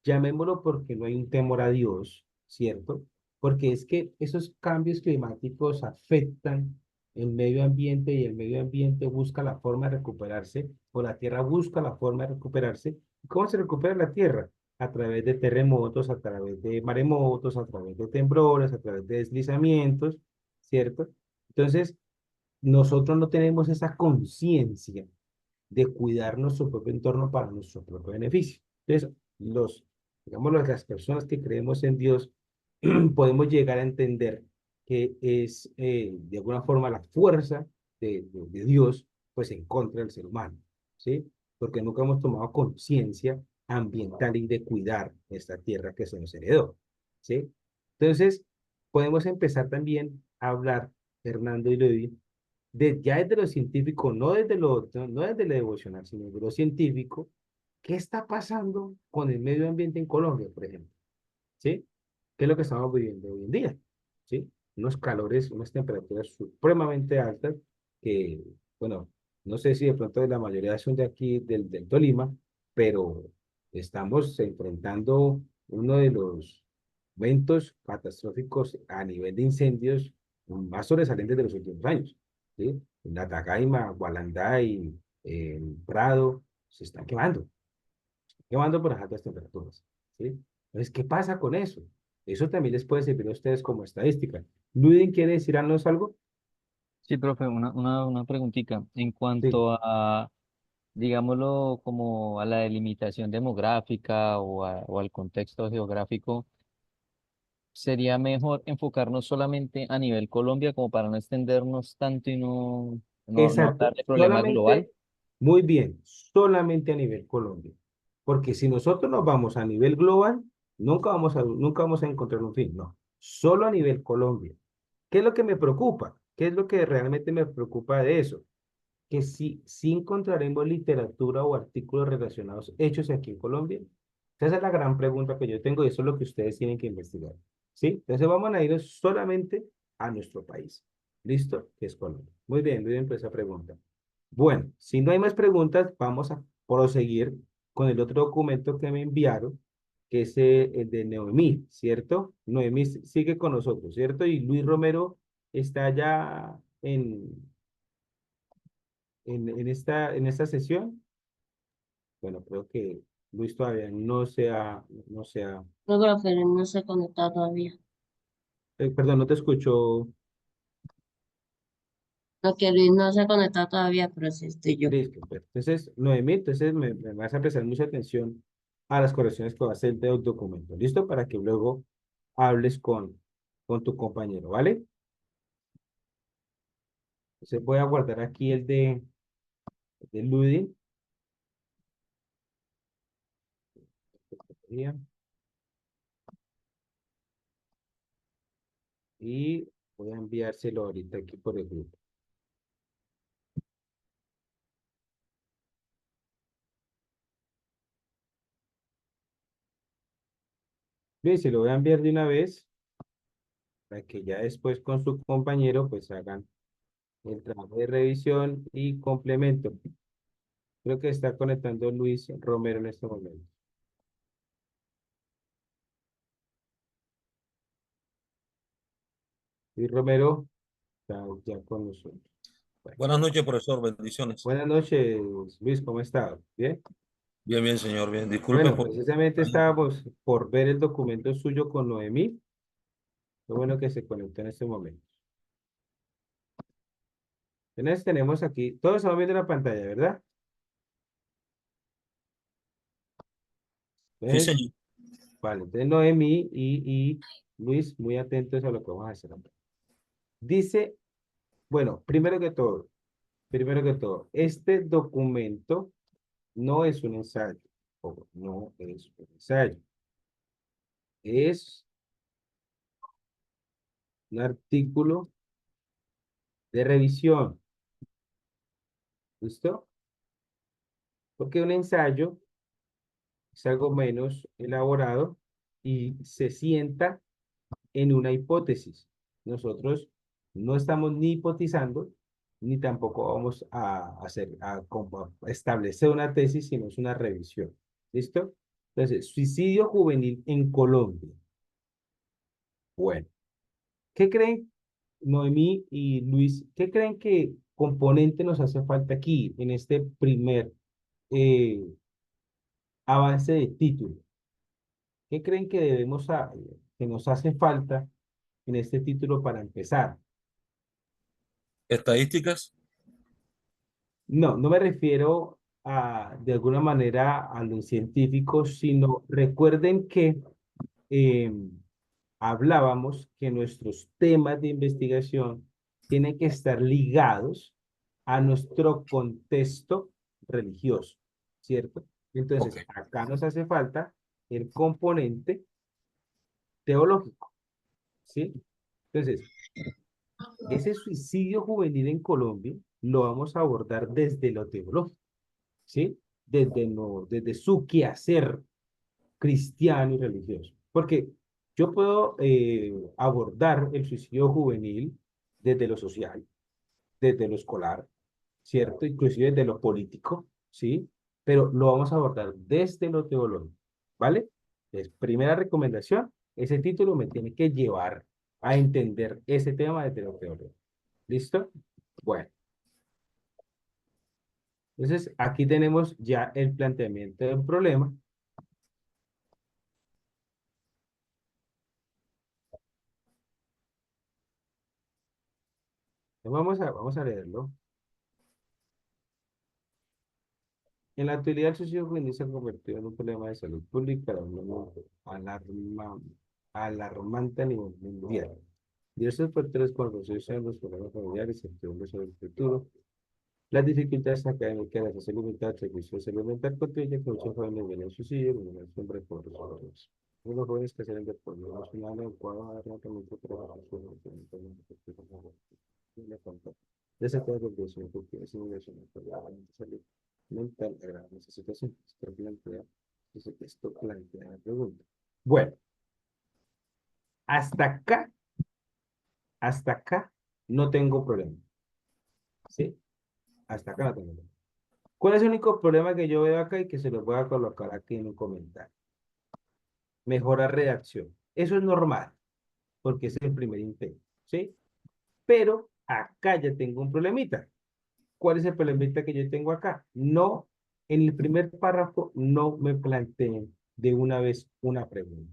llamémoslo porque no hay un temor a Dios, ¿cierto? Porque es que esos cambios climáticos afectan el medio ambiente y el medio ambiente busca la forma de recuperarse, o la tierra busca la forma de recuperarse. ¿Cómo se recupera la tierra? a través de terremotos, a través de maremotos, a través de temblores, a través de deslizamientos, ¿cierto? Entonces, nosotros no tenemos esa conciencia de cuidar nuestro propio entorno para nuestro propio beneficio. Entonces, digamos, las personas que creemos en Dios, podemos llegar a entender que es, de alguna forma, la fuerza de Dios, pues, en contra del ser humano, ¿sí? Porque nunca hemos tomado conciencia ambiental y de cuidar esta tierra que se nos heredó, ¿sí? Entonces, podemos empezar también a hablar, Fernando y Luis, ya desde lo científico, no desde lo devocional, sino de lo científico, ¿qué está pasando con el medio ambiente en Colombia, por ejemplo? ¿Sí? ¿Qué es lo que estamos viviendo hoy en día? ¿Sí? Unos calores, unas temperaturas supremamente altas que, bueno, no sé si de pronto la mayoría son de aquí, del Tolima, pero estamos enfrentando uno de los eventos catastróficos a nivel de incendios más sobresalientes de los últimos años. ¿Sí? La Tacáima, Gualanday, Prado, se están quemando por las altas temperaturas, ¿sí? Entonces, ¿qué pasa con eso? Eso también les puede servir a ustedes como estadística. ¿Ludin quiere decirnos algo? Sí, profe, una preguntita. En Sí, cuanto a, digámoslo, como a la delimitación demográfica o al contexto geográfico, sería mejor enfocarnos solamente a nivel Colombia como para no extendernos tanto y no exacto. hablar de problema global. Solamente, muy bien, solamente a nivel Colombia. Porque si nosotros nos vamos a nivel global, nunca vamos a encontrar un fin, no. Solo a nivel Colombia. ¿Qué es lo que me preocupa? ¿Qué es lo que realmente me preocupa de eso? Que sí encontraremos literatura o artículos relacionados hechos aquí en Colombia. Esa es la gran pregunta que yo tengo y eso es lo que ustedes tienen que investigar. ¿Sí? Entonces vamos a ir solamente a nuestro país. ¿Listo? Que es Colombia. Muy bien por esa pregunta. Bueno, si no hay más preguntas, vamos a proseguir con el otro documento que me enviaron, que es el de Noemí, ¿cierto? Noemí sigue con nosotros, ¿cierto? Y Luis Romero está ya en esta sesión. Bueno, creo que Luis todavía no se ha, No, profe, no se ha conectado todavía. perdón, no te escucho. No, que Luis no se ha conectado todavía, pero sí estoy yo. Listo, pues. Entonces, Noemí, entonces me vas a prestar mucha atención a las correcciones que va a hacer del documento. ¿Listo? Para que luego hables con tu compañero, ¿vale? Entonces voy a guardar aquí el de Ludi. Y voy a enviárselo ahorita aquí por el grupo. Luis, se lo voy a enviar de una vez para que ya después con su compañero pues hagan el trabajo de revisión y complemento. Creo que está conectando Luis Romero en este momento. Luis Romero está ya con nosotros. Bueno, Buenas noches, profesor. Bendiciones. buenas noches, Luis, ¿cómo está? ¿Bien? Bien, bien, señor. Bien. Disculpe Bueno, por... precisamente estábamos por ver el documento suyo con Noemí. Qué bueno que se conectó en este momento. Entonces tenemos aquí, todos estamos viendo la pantalla, ¿verdad? Sí, Entonces, señor. vale, entonces Noemí y Luis, muy atentos a lo que vamos a hacer. Dice, bueno, primero que todo, este documento no es un ensayo, ojo, no es un ensayo, es un artículo de revisión, ¿listo? Porque un ensayo es algo menos elaborado y se sienta en una hipótesis. Nosotros no estamos ni hipotizando, ni tampoco vamos a establecer una tesis, sino es una revisión. ¿Listo? Entonces, suicidio juvenil en Colombia. Bueno, ¿qué creen, Noemí y Luis, qué creen que componente nos hace falta aquí en este primer eh, avance de título? ¿Qué creen que que nos hace falta en este título para empezar? Estadísticas. No, no me refiero de alguna manera a los científicos, sino recuerden que eh, hablábamos que nuestros temas de investigación tienen que estar ligados a nuestro contexto religioso, ¿cierto? Entonces, Ok. acá nos hace falta el componente teológico, ¿sí? Entonces, ese suicidio juvenil en Colombia lo vamos a abordar desde lo teológico, ¿sí? Desde su quehacer cristiano y religioso. Porque yo puedo abordar el suicidio juvenil desde lo social, desde lo escolar, ¿cierto? Inclusive desde lo político, ¿sí? Pero lo vamos a abordar desde lo teológico, ¿vale? Es primera recomendación, ese título me tiene que llevar a entender ese tema desde lo teológico. ¿Listo? Bueno, entonces aquí tenemos ya el planteamiento del problema. Vamos a leerlo. En la actualidad, el suicidio juvenil se ha convertido en un problema de salud pública alarma, alarmante a nivel mundial. Diversos factores como los problemas familiares, incertidumbre sobre el futuro, las dificultades académicas, la salud mental, el servicio de salud mental contribuyen que muchos jóvenes vienen al suicidio y una sombra por los jóvenes. Unos jóvenes que salen de por lo nacional adecuado a tratamiento para la de ese tipo de situación, porque es inmigración de salud mental agrava esa situación. Esto plantea la pregunta. Bueno, hasta acá, hasta acá no tengo problema. ¿Sí? Hasta acá no tengo problema. ¿Cuál es el único problema que yo veo acá y que se los voy a colocar aquí en un comentario? Mejora redacción. Eso es normal, porque es el primer intento, ¿sí? Pero acá ya tengo un problemita. ¿Cuál es el problemita que yo tengo acá? No, en el primer párrafo no me planteen de una vez una pregunta,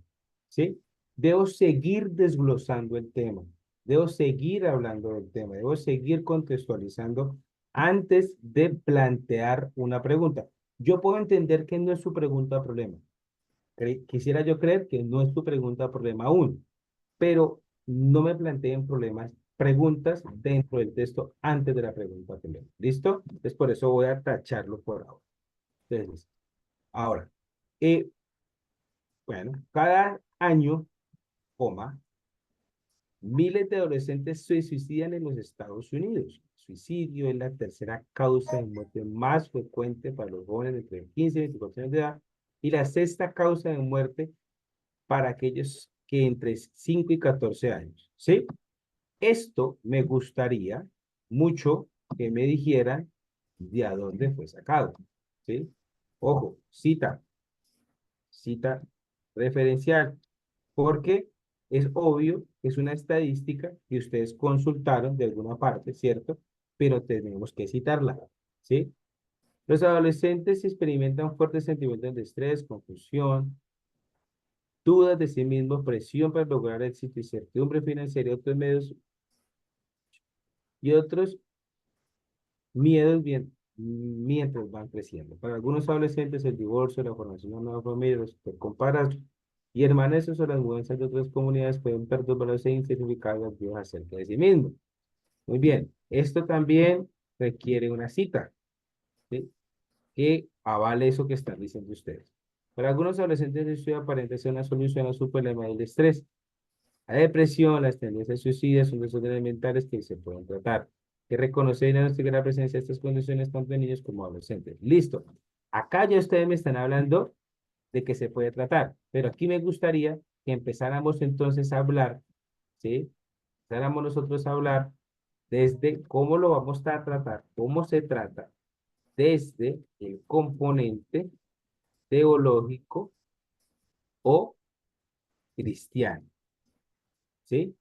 ¿sí? Debo seguir desglosando el tema, debo seguir hablando del tema, debo seguir contextualizando antes de plantear una pregunta. Yo puedo entender que no es su pregunta problema. Quisiera yo creer que no es tu pregunta problema aún, pero no me planteen preguntas dentro del texto antes de la pregunta problema. ¿Listo? Entonces por eso voy a tacharlo por ahora. Entonces, ahora, eh, bueno, cada año, coma, miles de adolescentes se suicidan en los Estados Unidos. Suicidio es la tercera causa de muerte más frecuente para los jóvenes entre 15 y 24 años de edad y la sexta causa de muerte para aquellos que entre 5 y 14 años, ¿sí? Esto me gustaría mucho que me dijeran de a dónde fue sacado, ¿sí? Ojo, cita referencial, porque es obvio que es una estadística que ustedes consultaron de alguna parte, ¿cierto? Pero tenemos que citarla, ¿sí? Los adolescentes experimentan fuertes sentimientos de estrés, confusión, dudas de sí mismos, presión para lograr éxito, incertidumbre financiera y otros miedos mientras van creciendo. Para algunos adolescentes, el divorcio, la formación de una nueva familia, los comparas y hermanos o las mudanzas de otras comunidades pueden perturbarse e insignificar las vidas acerca de sí mismos. Muy bien, esto también requiere una cita, ¿sí? Que avale eso que están diciendo ustedes. Para algunos adolescentes, esto aparente ser una solución a su problema del estrés. La depresión, las tendencias suicidas son desórdenes mentales que se pueden tratar. Que reconocer y diagnosticar la presencia de estas condiciones tanto en niños como adolescentes. Listo. Acá ya ustedes me están hablando de que se puede tratar, pero aquí me gustaría que empezáramos entonces a hablar, ¿sí? Empezáramos nosotros a hablar desde cómo lo vamos a tratar, cómo se trata, desde el componente teológico o cristiano, ¿sí?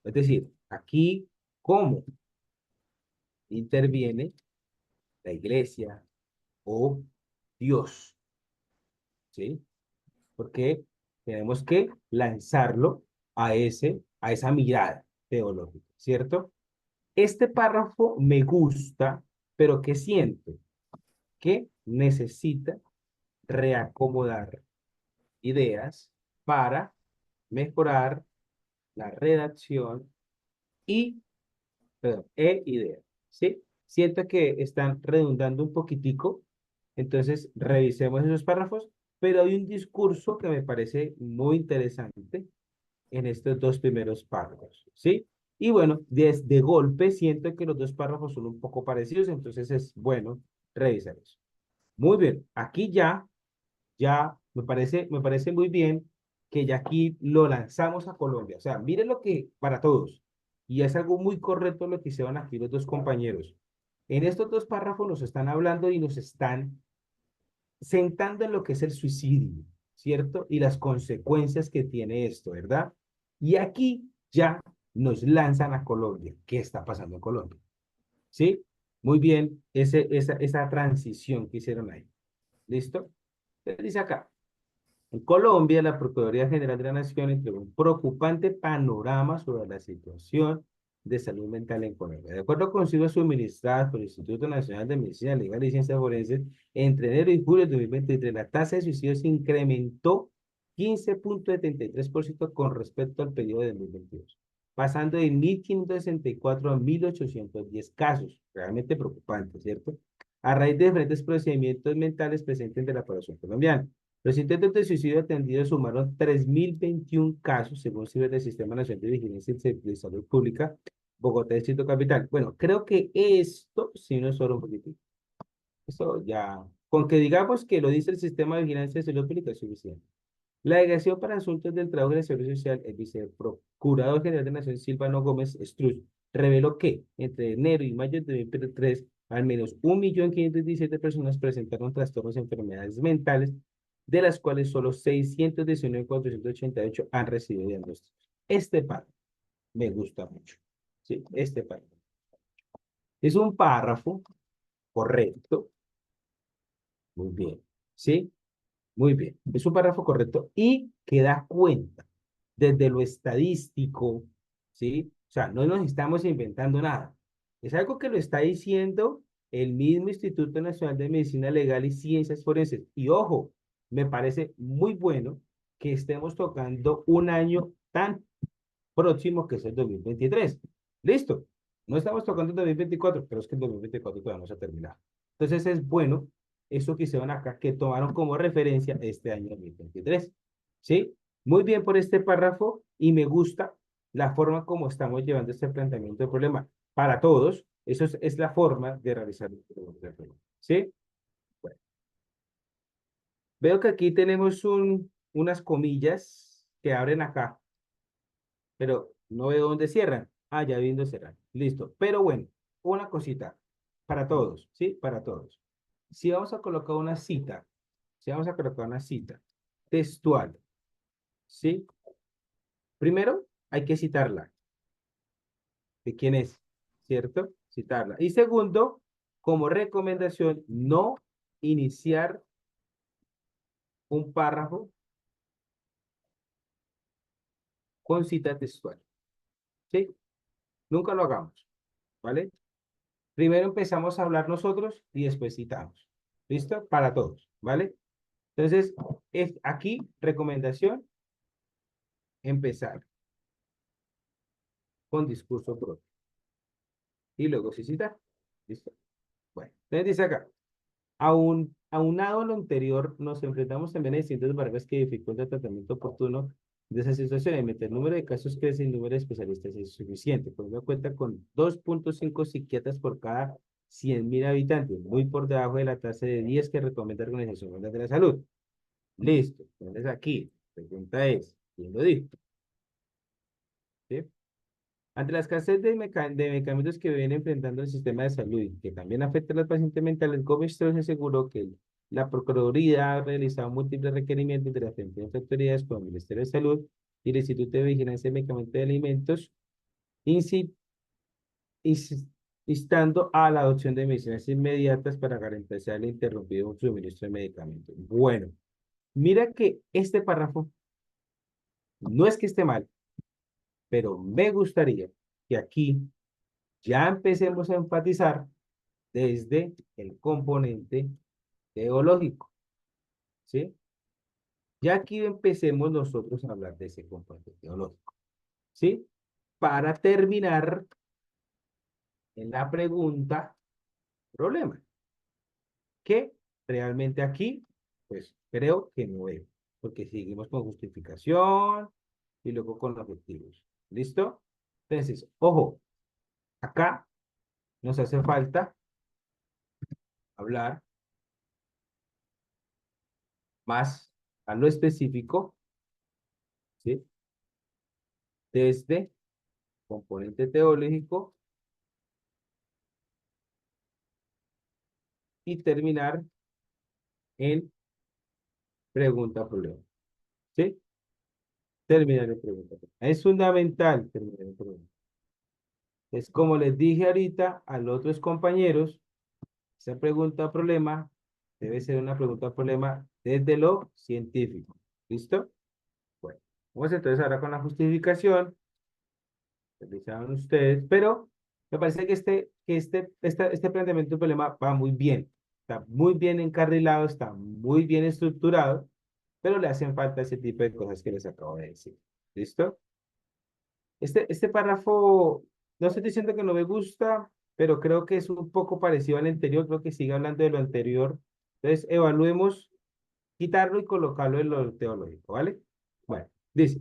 Es decir, aquí, ¿cómo interviene la iglesia o Dios? ¿Sí? Porque Tenemos que lanzarlo a esa mirada teológica, ¿cierto? Este párrafo me gusta, pero ¿qué siento? Que necesita reacomodar ideas para mejorar la redacción y, perdón, ideas, ¿sí? Siento que están redundando un poquitico, entonces revisemos esos párrafos, pero hay un discurso que me parece muy interesante en estos dos primeros párrafos, ¿sí? Y bueno, desde golpe siento que los dos párrafos son un poco parecidos, entonces es bueno revisar eso. Muy bien, aquí ya me parece muy bien que ya aquí lo lanzamos a Colombia. O sea, miren lo que para todos. Y es algo muy correcto lo que hicieron aquí los dos compañeros. En estos dos párrafos nos están hablando y nos están sentando en lo que es el suicidio, ¿cierto? Y las consecuencias que tiene esto, ¿verdad? Y aquí ya nos lanzan a Colombia. ¿Qué está pasando en Colombia? ¿Sí? Muy bien, esa transición que hicieron ahí. ¿Listo? Entonces dice acá, en Colombia, la Procuraduría General de la Nación entregó un preocupante panorama sobre la situación de salud mental en Colombia. De acuerdo con cifras suministradas por el Instituto Nacional de Medicina Legal y Ciencias Forenses, entre enero y julio de 2023, la tasa de suicidio se incrementó 15,73% con respecto al periodo de 2022, pasando de 1.564 a 1.810 casos. Realmente preocupante, ¿cierto? A raíz de diferentes procedimientos mentales presentes de la población colombiana. Los intentos de suicidio atendidos sumaron 3.021 casos, según cifras del Sistema Nacional de Vigilancia de Salud Pública, Bogotá, Distrito Capital. Bueno, creo que esto sí nos sobra un poquitito. Esto ya, con que digamos que lo dice el Sistema de Vigilancia de Salud Pública es suficiente. La Delegación para Asuntos del Trabajo y la Seguridad Social, el Viceprocurador General de la Nación, Silvano Gómez Estruz, reveló que entre enero y mayo de 2023, al menos 1.517.000 personas presentaron trastornos y enfermedades mentales, de las cuales solo 619.488 han recibido diagnósticos. Este párrafo me gusta mucho. Sí, este párrafo. Es un párrafo correcto. Muy bien. ¿Sí? Muy bien, es un párrafo correcto y que da cuenta desde lo estadístico, ¿sí? O sea, no nos estamos inventando nada. Es algo que lo está diciendo el mismo Instituto Nacional de Medicina Legal y Ciencias Forenses. Y ojo, me parece muy bueno que estemos tocando un año tan próximo que es el 2023. Listo. No estamos tocando el 2024, pero es que el 2024 todavía no se ha terminado. Entonces es bueno eso que hicieron acá, que tomaron como referencia este año 2023. ¿Sí? Muy bien por este párrafo y me gusta la forma como estamos llevando este planteamiento de problema. Para todos, eso es la forma de realizar el problema. ¿Sí? Bueno. Veo que aquí tenemos unas comillas que abren acá, pero no veo dónde cierran. Ah, ya vi dónde cierran. Listo. Pero bueno, una cosita para todos, ¿sí? Para todos. Si vamos a colocar una cita, si vamos a colocar una cita textual, ¿sí? Primero, hay que citarla. ¿De quién es? ¿Cierto? Citarla. Y segundo, como recomendación, no iniciar un párrafo con cita textual. ¿Sí? Nunca lo hagamos, ¿vale? Primero empezamos a hablar nosotros y después citamos. ¿Listo? Para todos, ¿vale? Entonces, aquí, recomendación, empezar con discurso propio. Y luego sí citar. ¿Listo? Bueno, entonces dice acá, aunado a lo anterior, nos enfrentamos también a distintas barreras que dificultan el tratamiento oportuno de esa situación. El número de casos crece y el número de especialistas es suficiente. Por eso cuenta con 2,5 psiquiatras por cada 100.000 habitantes, muy por debajo de la tasa de 10 que recomienda la Organización Mundial de la Salud. Listo. Entonces aquí, la pregunta es, ¿quién lo dijo? ¿Sí? Ante la escasez de medicamentos que viene enfrentando el sistema de salud y que también afecta a los pacientes mentales, Gómez se aseguró que la Procuraduría ha realizado múltiples requerimientos de las diferentes autoridades como el Ministerio de Salud y el Instituto de Vigilancia de Medicamentos y Alimentos, insi- insi- instando a la adopción de medidas inmediatas para garantizar el interrumpido suministro de medicamentos. Bueno, mira que este párrafo No es que esté mal, pero me gustaría que aquí ya empecemos a enfatizar desde el componente teológico, ¿sí? Ya aquí empecemos nosotros a hablar de ese componente teológico, ¿sí? Para terminar en la pregunta, problema, que realmente aquí, pues creo que no es, porque seguimos con justificación y luego con objetivos. ¿Listo? Entonces, ojo, acá nos hace falta hablar más a lo específico, ¿sí? Desde componente teológico y terminar en pregunta-problema, ¿sí? Terminar en pregunta-problema. Es fundamental terminar en pregunta. Es como les dije ahorita a los otros compañeros, esa pregunta-problema debe ser una pregunta-problema desde lo científico. ¿Listo? Bueno, vamos entonces ahora con la justificación. Realizaron ustedes, pero me parece que este planteamiento del problema va muy bien. Está muy bien encarrilado, está muy bien estructurado, pero le hacen falta ese tipo de cosas que les acabo de decir. ¿Listo? Este párrafo, no estoy diciendo que no me gusta, pero creo que es un poco parecido al anterior, creo que sigue hablando de lo anterior. Entonces, evaluemos quitarlo y colocarlo en lo teológico, ¿vale? Bueno, dice.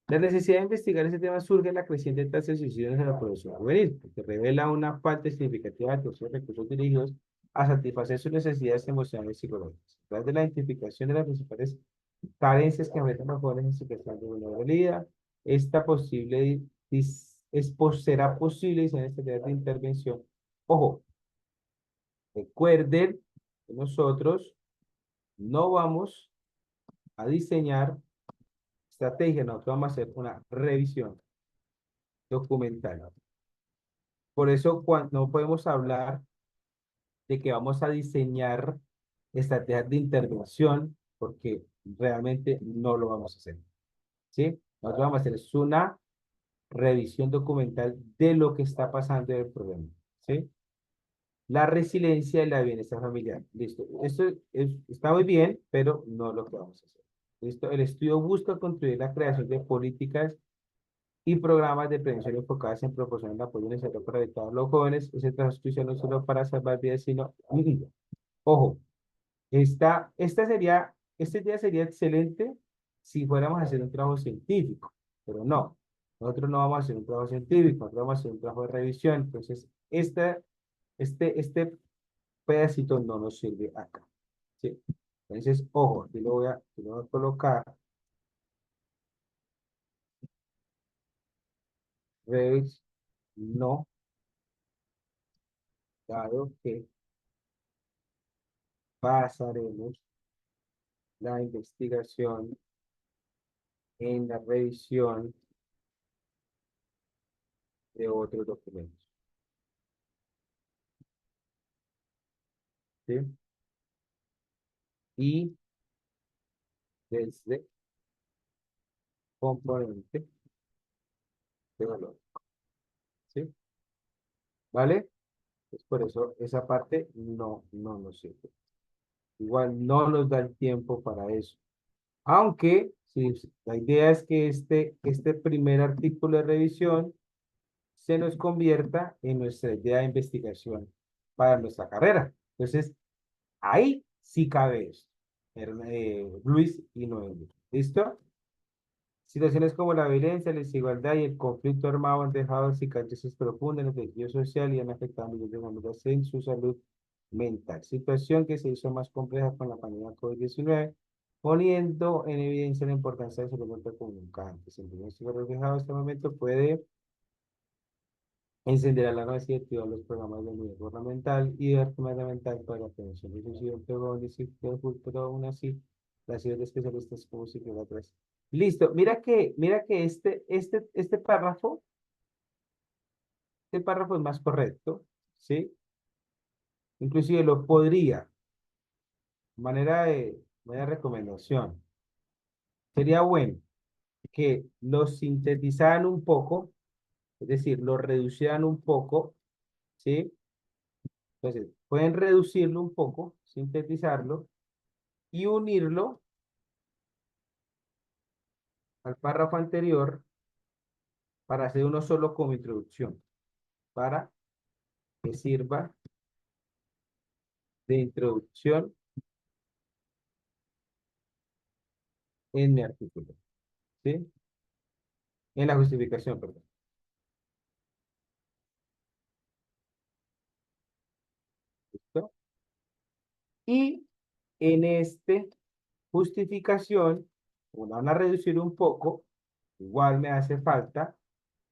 La necesidad de investigar ese tema surge de la creciente tasa de suicidios en la población juvenil, que revela una falta significativa de los recursos dirigidos a satisfacer sus necesidades emocionales y psicológicas. A través de la identificación de las principales carencias que enfrentan los jóvenes en situación de vulnerabilidad, esta posible será posible diseñar estrategias de intervención. Ojo, recuerden que nosotros no vamos a diseñar estrategia, nosotros vamos a hacer una revisión documental. Por eso no podemos hablar de que vamos a diseñar estrategias de intervención, porque realmente no lo vamos a hacer. ¿Sí? Nosotros vamos a hacer es una revisión documental de lo que está pasando en el problema. ¿Sí? La resiliencia y la bienestar familiar. Listo. Esto está muy bien, pero no lo que vamos a hacer. Listo. El estudio busca construir la creación de políticas y programas de prevención enfocadas en proporcionar el apoyo necesario para evitar a los jóvenes. Ese trabajo no solo para salvar vidas, sino... Ojo, este día sería excelente si fuéramos a hacer un trabajo científico, pero no. Nosotros no vamos a hacer un trabajo científico, nosotros vamos a hacer un trabajo de revisión. Entonces, este pedacito no nos sirve acá. ¿Sí? Entonces, ojo, aquí lo voy a colocar. Revis, no, dado que basaremos la investigación en la revisión de otros documentos. ¿Sí? Y desde componente de valor. ¿Sí? ¿Vale? Pues por eso esa parte no nos sirve. Igual no nos da el tiempo para eso. Aunque sí, la idea es que este primer artículo de revisión se nos convierta en nuestra idea de investigación para nuestra carrera. Entonces, ahí sí cabe esto. Luis y Noemí. ¿Listo? Situaciones como la violencia, la desigualdad y el conflicto armado han dejado cicatrices profundas en el tejido social y han afectado a millones de familias en su salud mental. Situación que se hizo más compleja con la pandemia COVID-19, poniendo en evidencia la importancia de salud mental comunicante. El diagnóstico reflejado en este momento puede encender alarmas y activar los programas de nivel gubernamental y de fundamental para la prevención de suicidio, pero aún así, las ideas de especialistas como psiquiatras. Listo, mira que este párrafo es más correcto, ¿sí? Inclusive lo podría, manera de recomendación. Sería bueno que lo sintetizaran un poco, es decir, lo reducieran un poco, ¿sí? Entonces, pueden reducirlo un poco, sintetizarlo y unirlo al párrafo anterior para hacer uno solo como introducción, para que sirva de introducción en mi artículo, ¿sí? En la justificación, perdón. ¿Listo? Y en este justificación, como la van a reducir un poco, igual me hace falta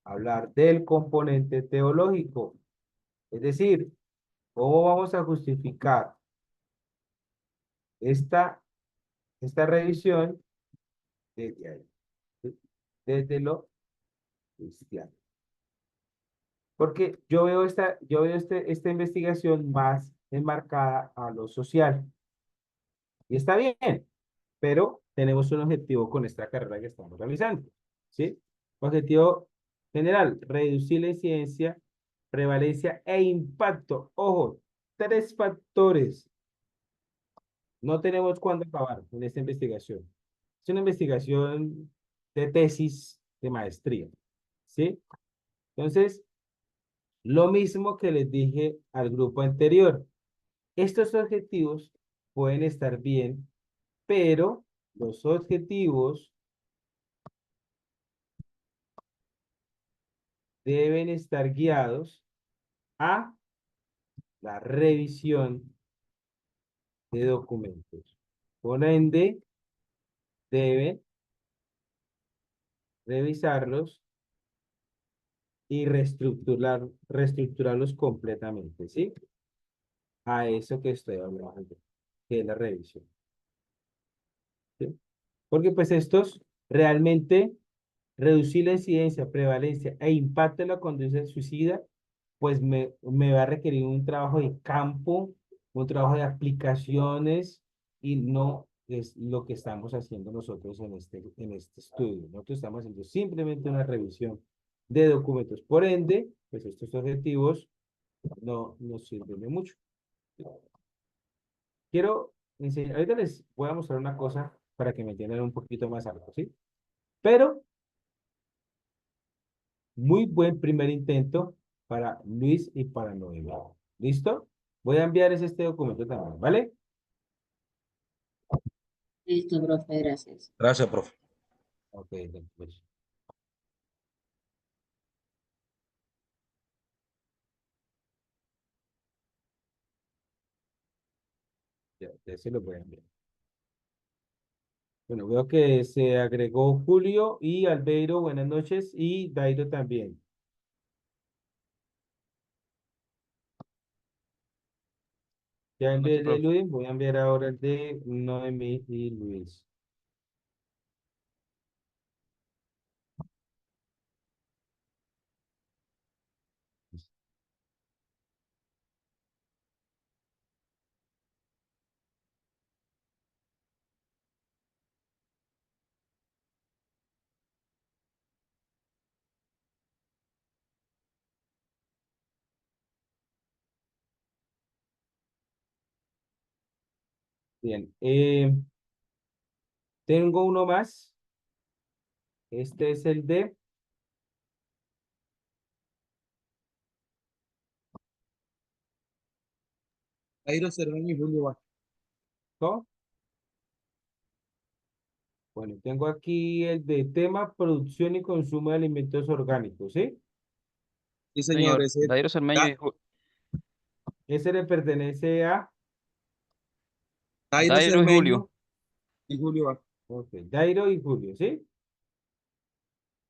hablar del componente teológico. Es decir, ¿cómo vamos a justificar esta, esta revisión desde ahí? ¿Sí? Desde lo cristiano. Porque yo veo esta investigación más enmarcada a lo social. Y está bien, pero tenemos un objetivo con esta carrera que estamos realizando. ¿Sí? Objetivo general, reducir la incidencia, prevalencia e impacto. Ojo, tres factores. No tenemos cuándo acabar en esta investigación. Es una investigación de tesis de maestría. ¿Sí? Entonces, lo mismo que les dije al grupo anterior. Estos objetivos pueden estar bien, pero los objetivos deben estar guiados a la revisión de documentos. Por ende, deben revisarlos y reestructurarlos completamente, ¿sí? A eso que estoy hablando, que es la revisión, ¿sí? Porque pues estos realmente reducir la incidencia, prevalencia e impacto de la conducta suicida, pues me va a requerir un trabajo de campo, un trabajo de aplicaciones y no es lo que estamos haciendo nosotros en este estudio. Nosotros estamos haciendo simplemente una revisión de documentos. Por ende, pues estos objetivos no nos sirven de mucho. Quiero enseñar, ahorita les voy a mostrar una cosa para que me entiendan un poquito más algo, ¿sí? Pero muy buen primer intento para Luis y para Noelia. ¿Listo? Voy a enviarles este documento también, ¿vale? Listo, profe, gracias. Gracias, profe. Ok, pues ya se lo voy a enviar. Bueno, veo que se agregó Julio y Albeiro, buenas noches, y Dairo también. Ya envié Noche, el de profe. Luis, voy a enviar ahora el de Noemí y Luis. Bien, tengo uno más. Este es el de, Jairo Cermeño y Julio Vázquez. ¿no? Bueno, tengo aquí el de tema producción y consumo de alimentos orgánicos, ¿sí? Sí, señor, Señor, ese Dairo Cermeño Da- y Ese le pertenece a, Jairo Dairo y Julio. Cermeño y Julio Vázquez. ok, Dairo y Julio, ¿sí?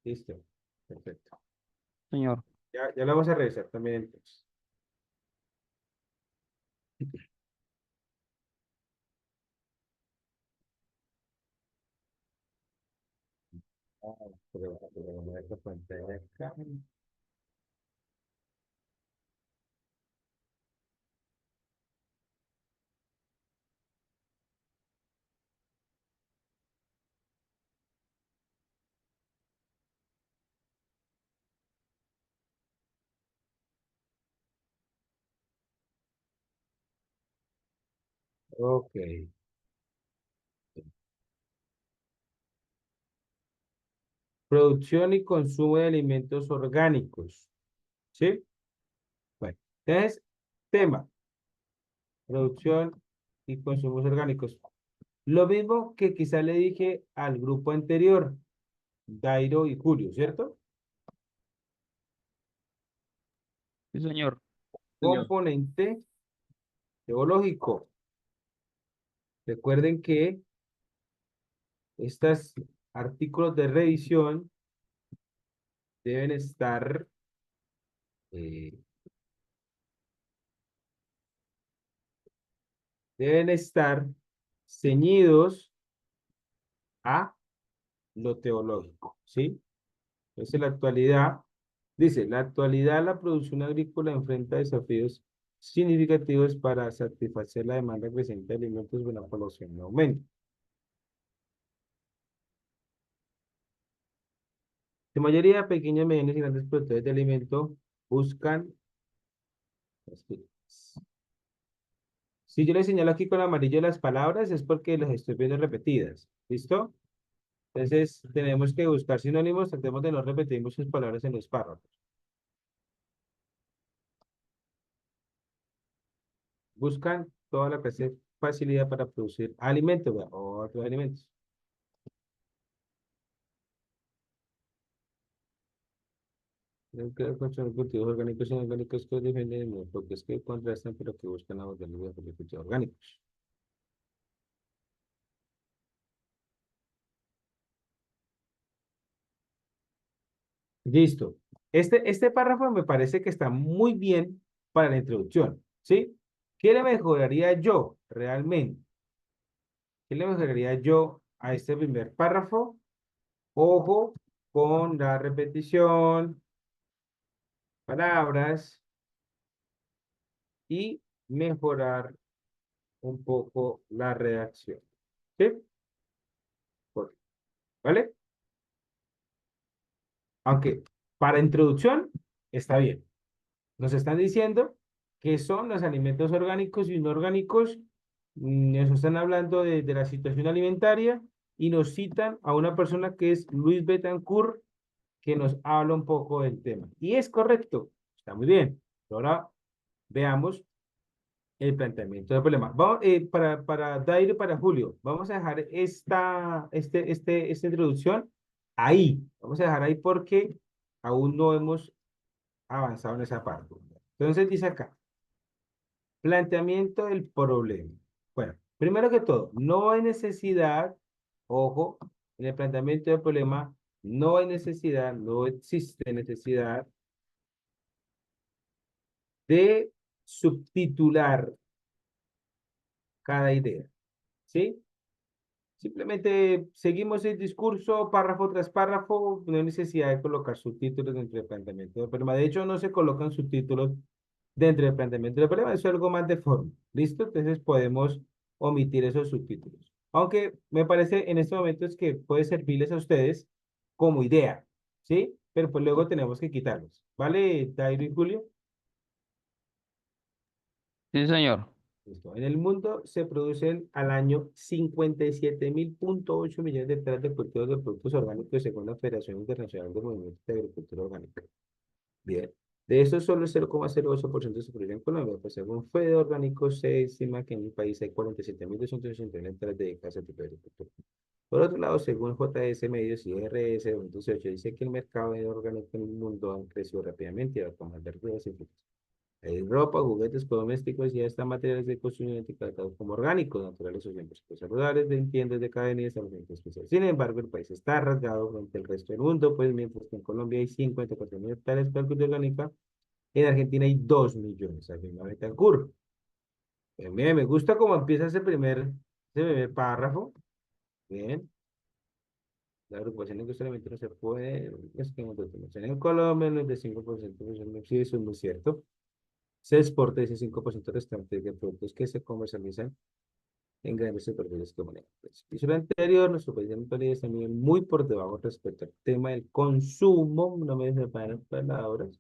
Listo, perfecto. Señor. Ya lo vamos a revisar también entonces. Ah, pero esta pantalla acá. Ok. Producción y consumo de alimentos orgánicos. ¿Sí? Bueno, entonces, tema, producción y consumos orgánicos. Lo mismo que quizá le dije al grupo anterior, Dairo y Julio, ¿cierto? Sí, señor. Señor. Componente geológico. Recuerden que estos artículos de revisión deben estar eh, deben estar ceñidos a lo teológico, ¿sí? Entonces, la actualidad la producción agrícola enfrenta desafíos significativos para satisfacer la demanda creciente de alimentos de la población en aumento. La mayoría de pequeños, medianos y grandes productores de alimento buscan. Si yo le señalo aquí con amarillo las palabras, es porque las estoy viendo repetidas. ¿Listo? Entonces, tenemos que buscar sinónimos, tratemos de no repetir muchas palabras en los párrafos. Buscan toda la facilidad para producir alimentos, ¿verdad? O otros alimentos. Creo que los cultivos orgánicos y inorgánicos que defienden el porque es que contrastan, pero que buscan abordar los cultivos orgánicos. Listo. Este párrafo me parece que está muy bien para la introducción, ¿sí? ¿Qué le mejoraría yo realmente? ¿Qué le mejoraría yo a este primer párrafo? Ojo con la repetición, palabras y mejorar un poco la redacción. ¿Sí? ¿Vale? Aunque para introducción está bien. Nos están diciendo que son los alimentos orgánicos y inorgánicos. Nos están hablando de la situación alimentaria y nos citan a una persona que es Luis Betancourt, que nos habla un poco del tema. Y es correcto, está muy bien. Ahora veamos el planteamiento del problema. Vamos, para Dairo y para Julio, vamos a dejar esta introducción ahí. Vamos a dejar ahí porque aún no hemos avanzado en esa parte. Entonces dice acá, planteamiento del problema. Bueno, primero que todo, no hay necesidad, ojo, en el planteamiento del problema, no hay necesidad, no existe necesidad de subtitular cada idea, ¿sí? Simplemente seguimos el discurso párrafo tras párrafo, no hay necesidad de colocar subtítulos dentro del planteamiento del problema. De hecho, no se colocan subtítulos dentro del planteamiento del problema, eso es algo más de forma. ¿Listo? Entonces podemos omitir esos subtítulos. Aunque me parece en este momento es que puede servirles a ustedes como idea, ¿sí? Pero pues luego tenemos que quitarlos. ¿Vale, Dairo y Julio? Sí, señor. Listo. En el mundo se producen al año 57.8 millones de hectáreas de cultivos de productos orgánicos según la Federación Internacional de Movimientos de Agricultura Orgánica. Bien. De eso solo el 0,08% se produce en Colombia, pues según Fede Orgánico se estima que en el país hay 47.261 hectáreas dedicadas al tipo de agricultura. Por otro lado, según JS Medios y RS 2018, dice que el mercado de orgánico en el mundo ha crecido rápidamente y va a tomar verduras y frutas. Hay ropa, juguetes domésticos y hasta materiales de construcción etiquetados como orgánicos, naturales o 100% saludables, de tiendas de cadena y establecimientos especiales. Sin embargo, el país está rasgado frente al resto del mundo, pues mientras que en Colombia hay 54.000 hectáreas de agricultura orgánica, en Argentina hay 2 millones, afirma Betancourt. Bien, me gusta cómo empieza ese primer párrafo. Bien. La agrupación de industria no se puede, es que en Colombia no es de 5%, pues, sí, eso es muy cierto. Se exporta ese 5% restante de productos que se comercializan en grandes superficies que manejan precios. Y sobre lo anterior, nuestro país de actualidad está muy por debajo respecto al tema del consumo, no me dejan palabras,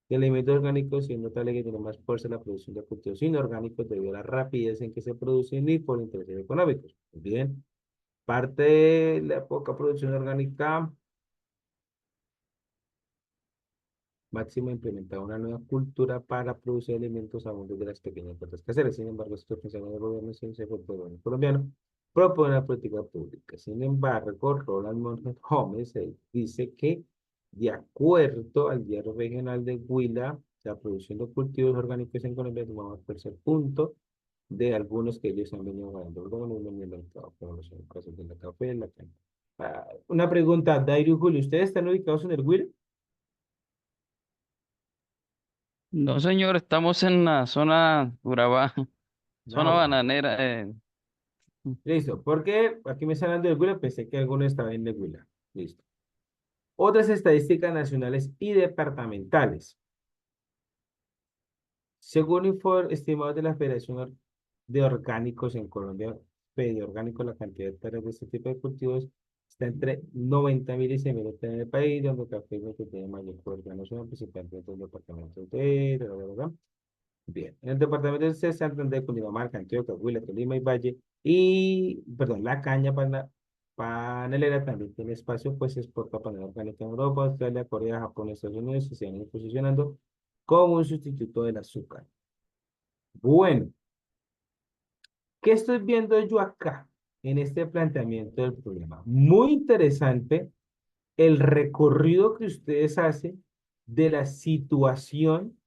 de alimentos orgánicos y es notable que tiene más fuerza la producción de cultivos inorgánicos debido a la rapidez en que se producen y por intereses económicos. Bien, parte de la poca producción orgánica máxima implementar una nueva cultura para producir alimentos a de las pequeñas cuotas caseras. Sin embargo, estos funcionarios del gobierno sin ser el gobierno colombiano propone una política pública. Sin embargo, Roland Monge Gómez dice que, de acuerdo al diario regional de Huila, la producción de cultivos orgánicos en Colombia es el tercer punto de algunos que ellos han venido ganando en el mercado, como los casos de la café, la caña. Una pregunta, Dairo y Julio, ¿ustedes están ubicados en el Huila? No, señor, estamos en la zona Urabá, Ah, zona bueno. bananera. Listo, porque aquí me están hablando del Huila, pensé que alguno estaba en el Huila. Listo. Otras estadísticas nacionales y departamentales. Según estimados de la Federación de Orgánicos en Colombia, Fede Orgánico, la cantidad de hectáreas de este tipo de cultivos está entre 90.000 y 100.000 hectáreas en el país, donde el café es lo que tiene mayor cobertura nacional, principalmente en los departamentos de... Bien, en el departamento de Santander, Cundinamarca, Antioquia, Huila, Tolima y Valle, y, perdón, la caña panelera también tiene espacio, pues se exporta panela orgánica en Europa, Australia, Corea, Japón, Estados Unidos, y se han ido posicionando como un sustituto del azúcar. Bueno, ¿qué estoy viendo yo acá en este planteamiento del problema? Muy interesante el recorrido que ustedes hacen de la situación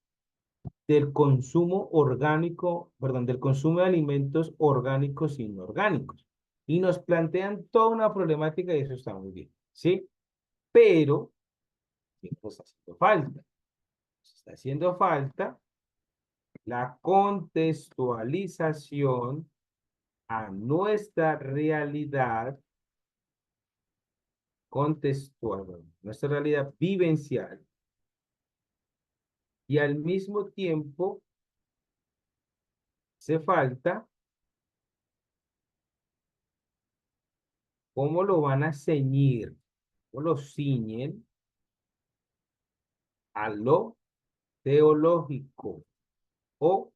del consumo orgánico, perdón, del consumo de alimentos orgánicos e inorgánicos. Y nos plantean toda una problemática y eso está muy bien, ¿sí? Pero, ¿qué nos está haciendo falta? Nos está haciendo falta la contextualización a nuestra realidad contextual, nuestra realidad vivencial y al mismo tiempo hace falta cómo lo van a ceñir, cómo lo ciñen a lo teológico o,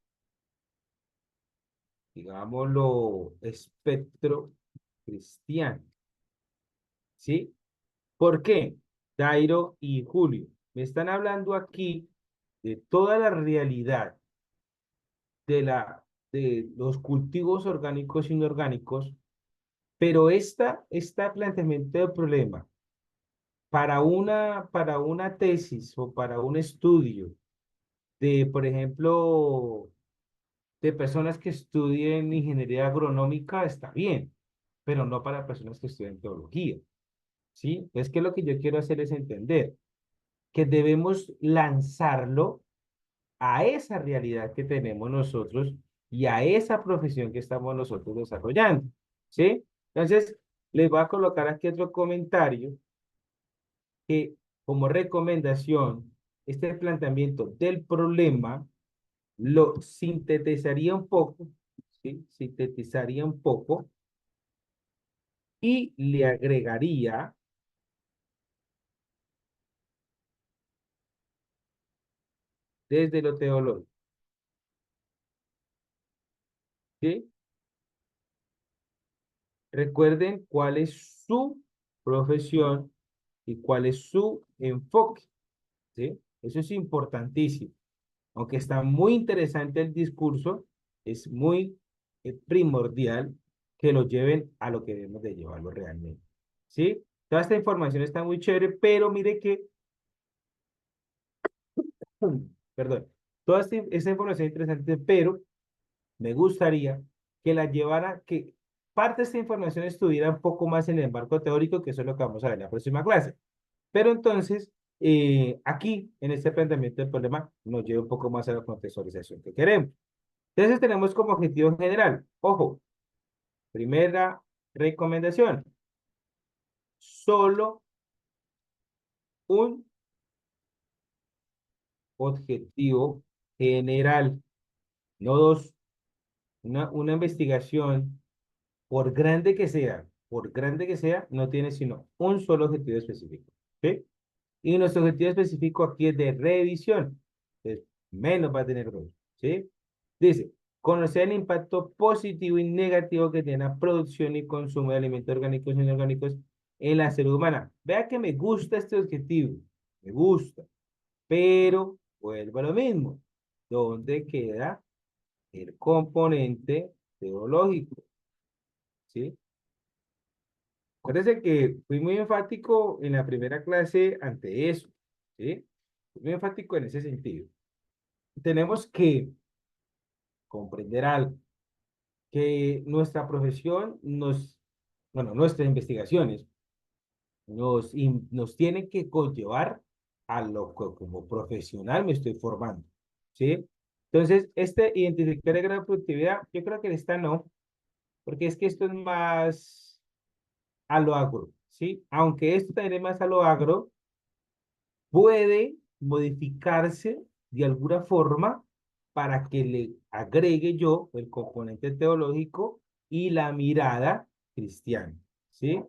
digámoslo, espectro cristiano. ¿Sí? ¿Por qué? Dairo y Julio, me están hablando aquí de toda la realidad de los cultivos orgánicos e inorgánicos, pero esta planteamiento del problema para una tesis o para un estudio de, por ejemplo, de personas que estudien ingeniería agronómica está bien, pero no para personas que estudien teología, ¿sí? Es que lo que yo quiero hacer es entender que debemos lanzarlo a esa realidad que tenemos nosotros y a esa profesión que estamos nosotros desarrollando, ¿sí? Entonces, les voy a colocar aquí otro comentario que como recomendación, este planteamiento del problema lo sintetizaría un poco, ¿sí? Sintetizaría un poco y le agregaría desde lo teológico, ¿sí? Recuerden cuál es su profesión y cuál es su enfoque, ¿sí? Eso es importantísimo. Aunque está muy interesante el discurso, es muy primordial que lo lleven a lo que debemos de llevarlo realmente, ¿sí? Toda esta información está muy chévere, pero mire que, perdón, toda esta información es interesante, pero me gustaría que la llevara, que parte de esta información estuviera un poco más en el marco teórico, que eso es lo que vamos a ver en la próxima clase. Pero entonces, aquí, en este planteamiento del problema, nos lleva un poco más a la contextualización que queremos. Entonces, tenemos como objetivo general, ojo, primera recomendación, solo un objetivo general, no dos. Una investigación, por grande que sea, no tiene sino un solo objetivo específico, ¿sí? Y nuestro objetivo específico aquí es de revisión. menos va a tener ROI, ¿sí? Dice, conocer el impacto positivo y negativo que tiene la producción y consumo de alimentos orgánicos y inorgánicos en la salud humana. Vea que me gusta este objetivo, me gusta, pero vuelvo a lo mismo. ¿Dónde queda el componente teológico? ¿Sí? Acuérdense que fui muy enfático en la primera clase ante eso, ¿sí? Fui muy enfático en ese sentido. Tenemos que comprender algo, que nuestra profesión bueno, nuestras investigaciones nos tienen que conllevar a lo que como profesional me estoy formando, ¿sí? Entonces, identificar el grado de productividad, yo creo que esta no, porque es que esto es más a lo agro, ¿sí? Aunque esto también es más a lo agro, puede modificarse de alguna forma para que le agregue yo el componente teológico y la mirada cristiana, ¿sí?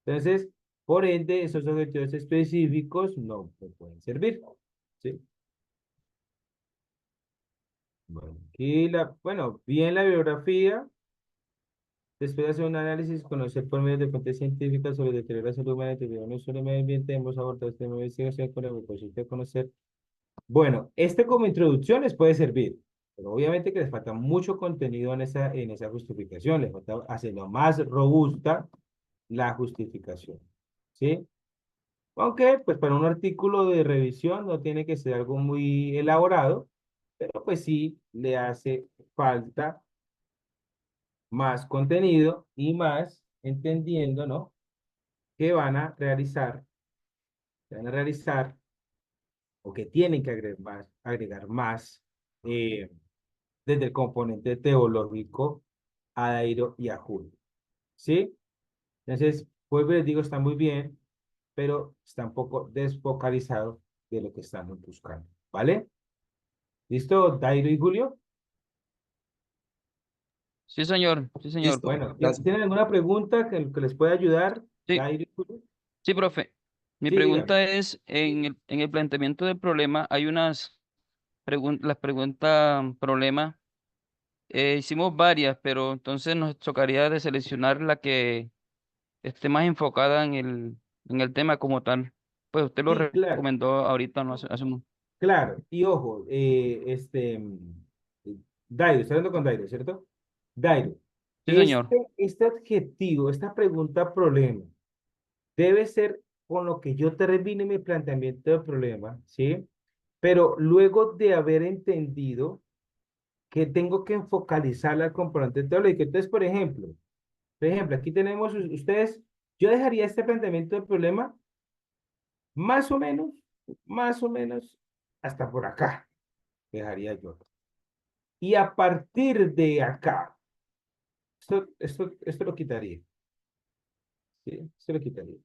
Entonces, por ende, esos objetivos específicos no me pueden servir, ¿sí? Bueno, bueno, bien la bibliografía, después de hacer un análisis, conocer por medio de fuentes científicas sobre el deterioro de la salud humana y deterioro no solo del medio ambiente, hemos abordado este tema de investigación con el propósito de conocer. Bueno, este como introducción les puede servir, pero obviamente que les falta mucho contenido en esa justificación, les falta hacerlo más robusta la justificación, ¿sí? Aunque, pues para un artículo de revisión no tiene que ser algo muy elaborado, pero pues sí le hace falta más contenido y más entendiendo, ¿no? Que van a realizar o que tienen que agregar más eh, desde el componente teológico a Dairo y a Julio. ¿Sí? Entonces, vuelvo y les digo, está muy bien, pero está un poco desfocalizado de lo que estamos buscando. ¿Vale? ¿Listo, Dairo y Julio? Sí, señor. Sí, señor. Listo, Bueno, gracias. ¿tienen alguna pregunta que les pueda ayudar, Sí, Dairo y Julio? sí, profe. Mi Sí, dígame. pregunta es, en el planteamiento del problema hay unas preguntas, las preguntas problema. Hicimos varias, pero entonces nos tocaría de seleccionar la que esté más enfocada en el tema como tal. Pues usted lo Sí, claro. recomendó ahorita, no hace un... Claro, y ojo, Dairo, estoy hablando con Dairo, ¿cierto? Dairo, Sí, señor. este adjetivo, esta pregunta problema, debe ser con lo que yo termine mi planteamiento del problema, ¿sí? Pero luego de haber entendido que tengo que focalizar al componente teórico. Entonces, por ejemplo, aquí tenemos ustedes, yo dejaría este planteamiento del problema más o menos, más o menos, hasta por acá, dejaría yo. Y a partir de acá, esto lo quitaría. ¿Sí? Esto lo quitaría.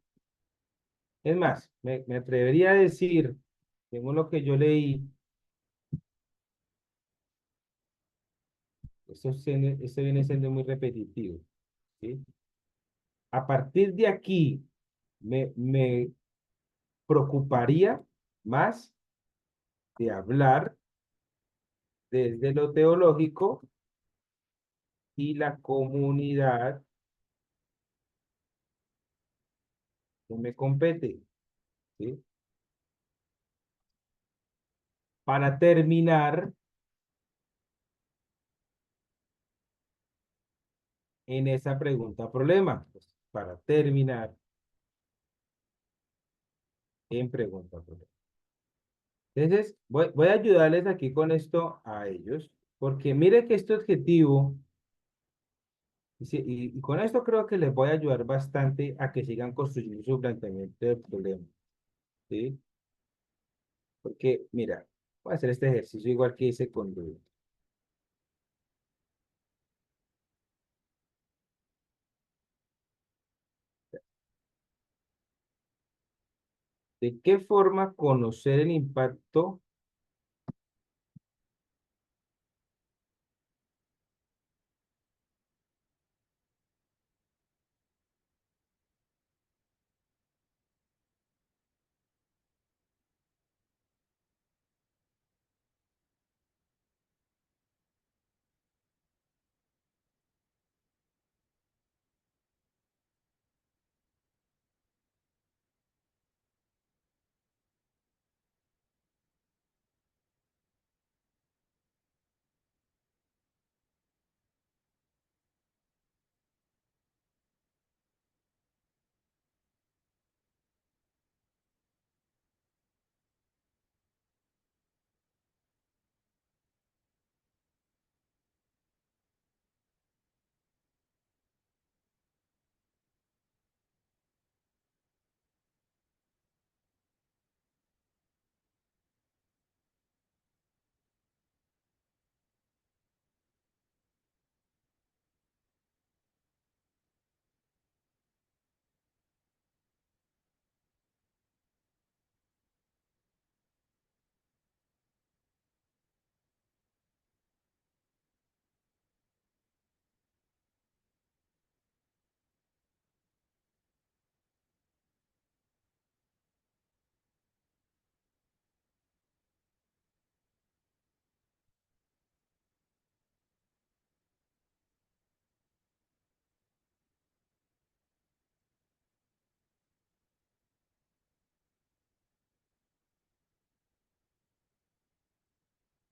Es más, me atrevería a decir, según lo que yo leí, esto viene siendo muy repetitivo. ¿Sí? A partir de aquí, me preocuparía más de hablar desde lo teológico y la comunidad que me compete. ¿Sí? Para terminar en esa pregunta problema. Pues, para terminar en pregunta problema. Entonces, voy a ayudarles aquí con esto a ellos, porque mire que este objetivo, y con esto creo que les voy a ayudar bastante a que sigan construyendo su planteamiento del problema, ¿sí? Porque, mira, voy a hacer este ejercicio igual que hice con Luis. ¿De qué forma conocer el impacto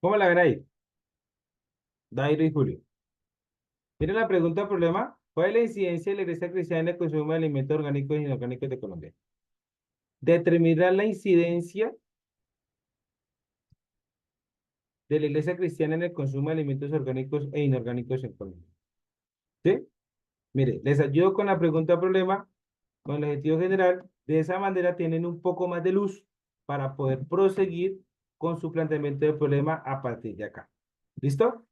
¿Cómo la ven ahí? Dairo y Julio. Miren la pregunta problema. ¿Cuál es la incidencia de la Iglesia Cristiana en el consumo de alimentos orgánicos e inorgánicos de Colombia? Determinar la incidencia de la Iglesia Cristiana en el consumo de alimentos orgánicos e inorgánicos en Colombia. ¿Sí? Mire, les ayudo con la pregunta problema, con el objetivo general. De esa manera tienen un poco más de luz para poder proseguir con su planteamiento del problema a partir de acá. ¿Listo?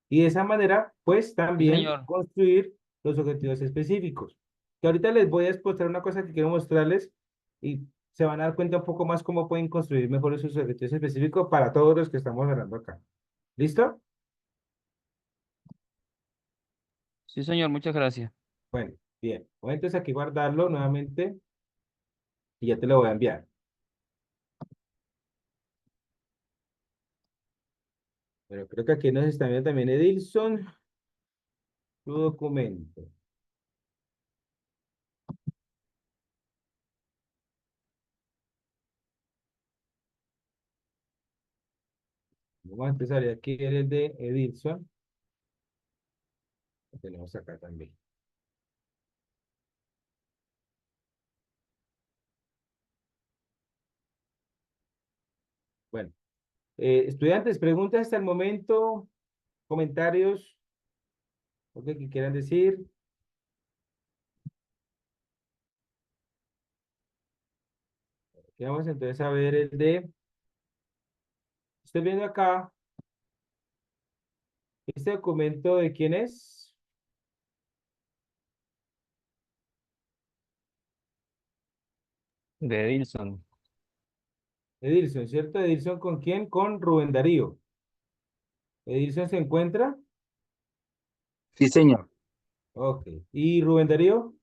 Y de esa manera, pues Sí, también señor. construir los objetivos específicos. Que ahorita les voy a explicar una cosa que quiero mostrarles y se van a dar cuenta un poco más cómo pueden construir mejor esos objetivos específicos para todos los que estamos hablando acá. ¿Listo? Sí, señor, muchas gracias. Bueno, bien. Voy entonces aquí guardarlo nuevamente y ya te lo voy a enviar. Pero creo que aquí nos está viendo también Edilson, tu documento. Vamos a empezar aquí el de Edilson. Lo tenemos acá también. Bueno, estudiantes, preguntas hasta el momento, comentarios, lo que quieran decir. Aquí vamos entonces a ver el de, estoy viendo acá, este documento de quién es. De Edilson. Edilson, ¿cierto? Edilson, ¿con quién? Con Rubén Darío. Edilson se encuentra. Sí, señor. Ok. ¿Y Rubén Darío?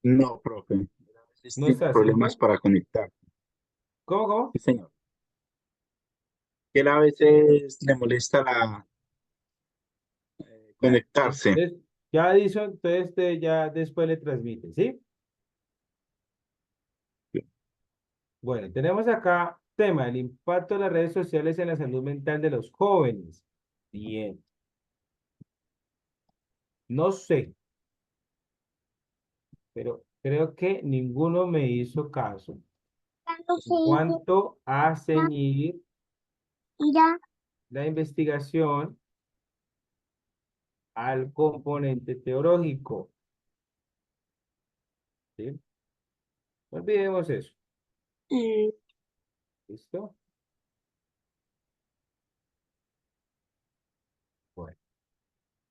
No, profe. A veces No tiene está, problemas ¿cierto? para conectar. ¿Cómo, cómo? Sí, señor. Que él a veces le molesta la Bueno, conectarse. ya Edilson, entonces ya después le transmite, ¿sí? Bueno, tenemos acá tema, el impacto de las redes sociales en la salud mental de los jóvenes. Bien. No sé, pero creo que ninguno me hizo caso en cuanto a ceñir la investigación al componente teológico. ¿Sí? No olvidemos eso. ¿Listo? Bueno,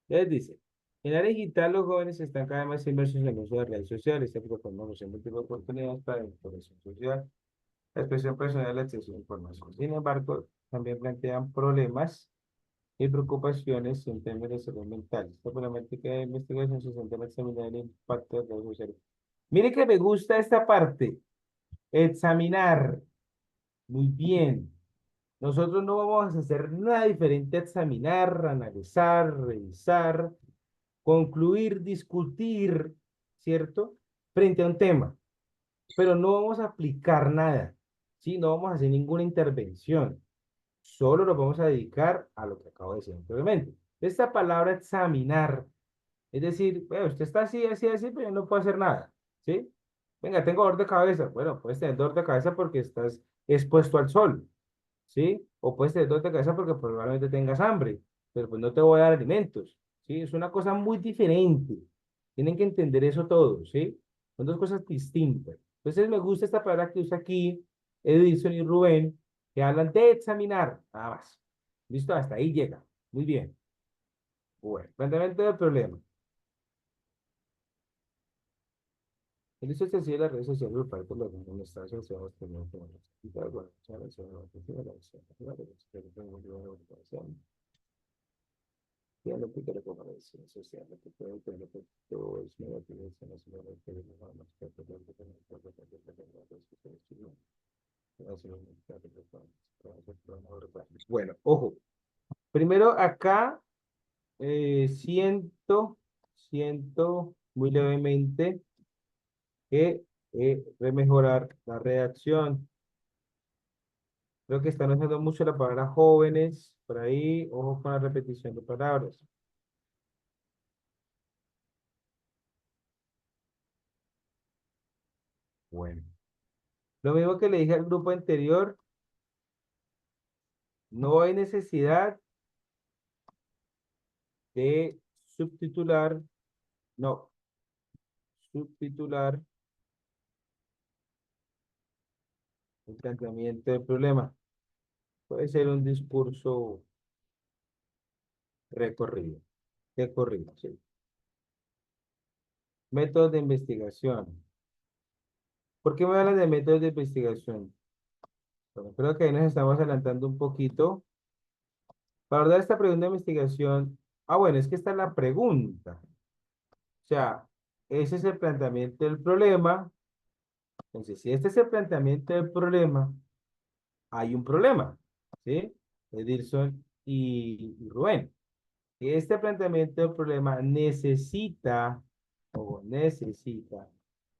les dice, en la era digital los jóvenes están cada vez más inmersos en el uso de redes sociales, este proporciona múltiples oportunidades para la información social, la expresión personal, el acceso a información. Sin embargo, también plantean problemas y preocupaciones en términos de salud mental. Esta problemática de investigación se centra en examinar el impacto de las redes sociales. Mire que me gusta esta parte, examinar. Muy bien. Nosotros no vamos a hacer nada diferente a examinar, analizar, revisar, concluir, discutir, ¿cierto? Frente a un tema, pero no vamos a aplicar nada, ¿sí? No vamos a hacer ninguna intervención, solo nos vamos a dedicar a lo que acabo de decir anteriormente. Esta palabra examinar, es decir, bueno, usted está así, así, así, pero yo no puedo hacer nada, ¿sí? Venga, tengo dolor de cabeza. Bueno, puedes tener dolor de cabeza porque estás expuesto al sol, ¿sí? O puedes tener dolor de cabeza porque probablemente tengas hambre, pero pues no te voy a dar alimentos, ¿sí? Es una cosa muy diferente. Tienen que entender eso todos, ¿sí? Son dos cosas distintas. Entonces me gusta esta palabra que usa aquí Edison y Rubén, que hablan de examinar, nada más. ¿Listo? Hasta ahí llega. Muy bien. Bueno, planteamiento del problema. El uso excesivo de las redes sociales por parte de los niños no está asociado a los problemas como la actividad, bueno, la relación, la autoestima, la visión, la relación, ya lo que quiero como la visión social, lo que puede tener todo es negativo, es una señal de que no vamos a tener que tener que tener que tener bueno, ojo. Primero acá siento muy levemente que de mejorar la redacción. Creo que están usando mucho la palabra jóvenes por ahí. Ojo con la repetición de palabras. Bueno. Lo mismo que le dije al grupo anterior, no hay necesidad de subtitular, no, subtitular el planteamiento del problema. Puede ser un discurso recorrido, recorrido, sí. Métodos de investigación. ¿Por qué me hablan de métodos de investigación? Bueno, creo que ahí nos estamos adelantando un poquito. Para abordar esta pregunta de investigación, bueno, es que esta es la pregunta. O sea, ese es el planteamiento del problema. Entonces, si este es el planteamiento del problema, hay un problema, ¿sí? Edilson y Rubén. Este planteamiento del problema necesita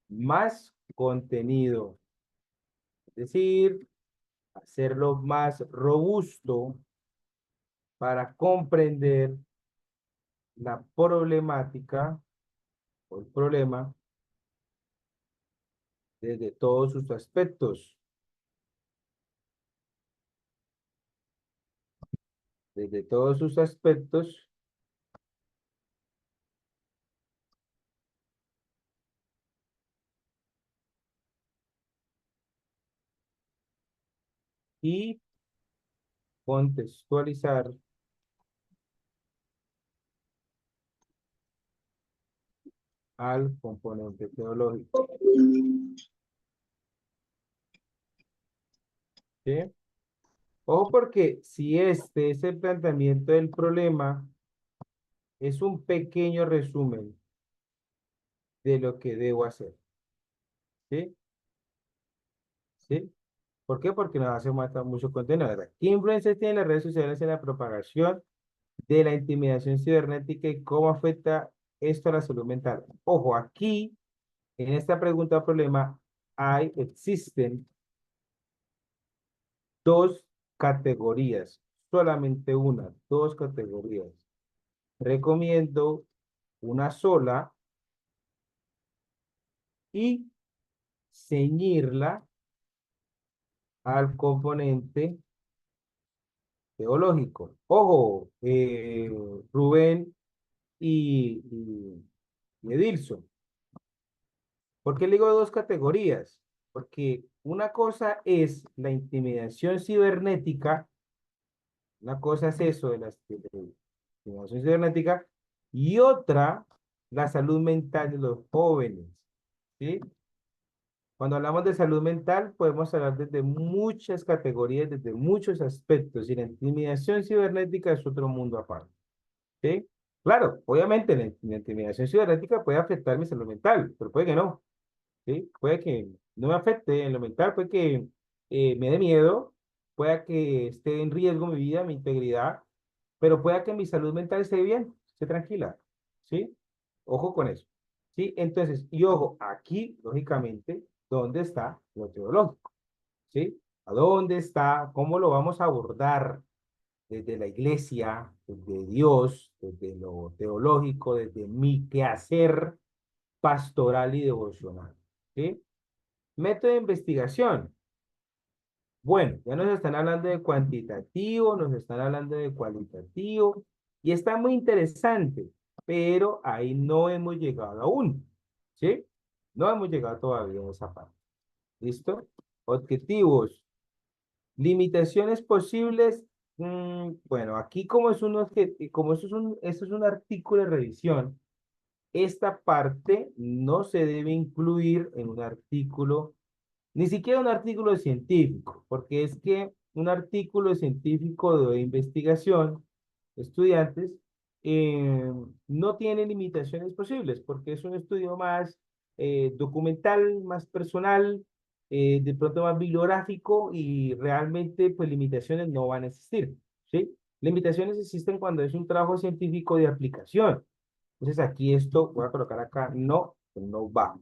más contenido, es decir, hacerlo más robusto para comprender la problemática o el problema desde todos sus aspectos, desde todos sus aspectos y contextualizar al componente teológico, ¿sí? Ojo porque si este es el planteamiento del problema, es un pequeño resumen de lo que debo hacer, ¿sí? ¿Sí? ¿Por qué? Porque nos hace falta mucho contenido, ¿verdad? ¿Qué influencia tienen las redes sociales en la propagación de la intimidación cibernética y cómo afecta esto a la salud mental? Ojo, aquí, en esta pregunta o problema, existen dos categorías, solamente una, dos categorías. Recomiendo una sola y ceñirla al componente teológico. Ojo, Rubén y Edilson. ¿Por qué le digo dos categorías? Porque una cosa es la intimidación cibernética, una cosa es eso de la intimidación cibernética, y otra, la salud mental de los jóvenes, ¿sí? Cuando hablamos de salud mental, podemos hablar desde muchas categorías, desde muchos aspectos, y la intimidación cibernética es otro mundo aparte, ¿sí? Claro, obviamente la intimidación cibernética puede afectar mi salud mental, pero puede que no, ¿sí? Puede que no me afecte en lo mental, puede que me dé miedo, puede que esté en riesgo mi vida, mi integridad, pero puede que mi salud mental esté bien, esté tranquila, ¿sí? Ojo con eso, ¿sí? Entonces, y ojo, aquí, lógicamente, ¿dónde está lo teológico? ¿Sí? ¿A dónde está? ¿Cómo lo vamos a abordar desde la iglesia, desde Dios, desde lo teológico, desde mi quehacer pastoral y devocional? ¿Sí? Método de investigación. Bueno, ya nos están hablando de cuantitativo, nos están hablando de cualitativo, y está muy interesante, pero ahí no hemos llegado aún, ¿sí? No hemos llegado todavía a esa parte. ¿Listo? Objetivos. Limitaciones posibles. Bueno, aquí como es como esto es un artículo de revisión, esta parte no se debe incluir en un artículo, ni siquiera un artículo científico, porque es que un artículo científico de investigación, estudiantes, no tiene limitaciones posibles, porque es un estudio más documental, más personal, de pronto más bibliográfico y realmente pues limitaciones no van a existir, ¿sí? Limitaciones existen cuando es un trabajo científico de aplicación. Entonces aquí esto, voy a colocar acá, no va.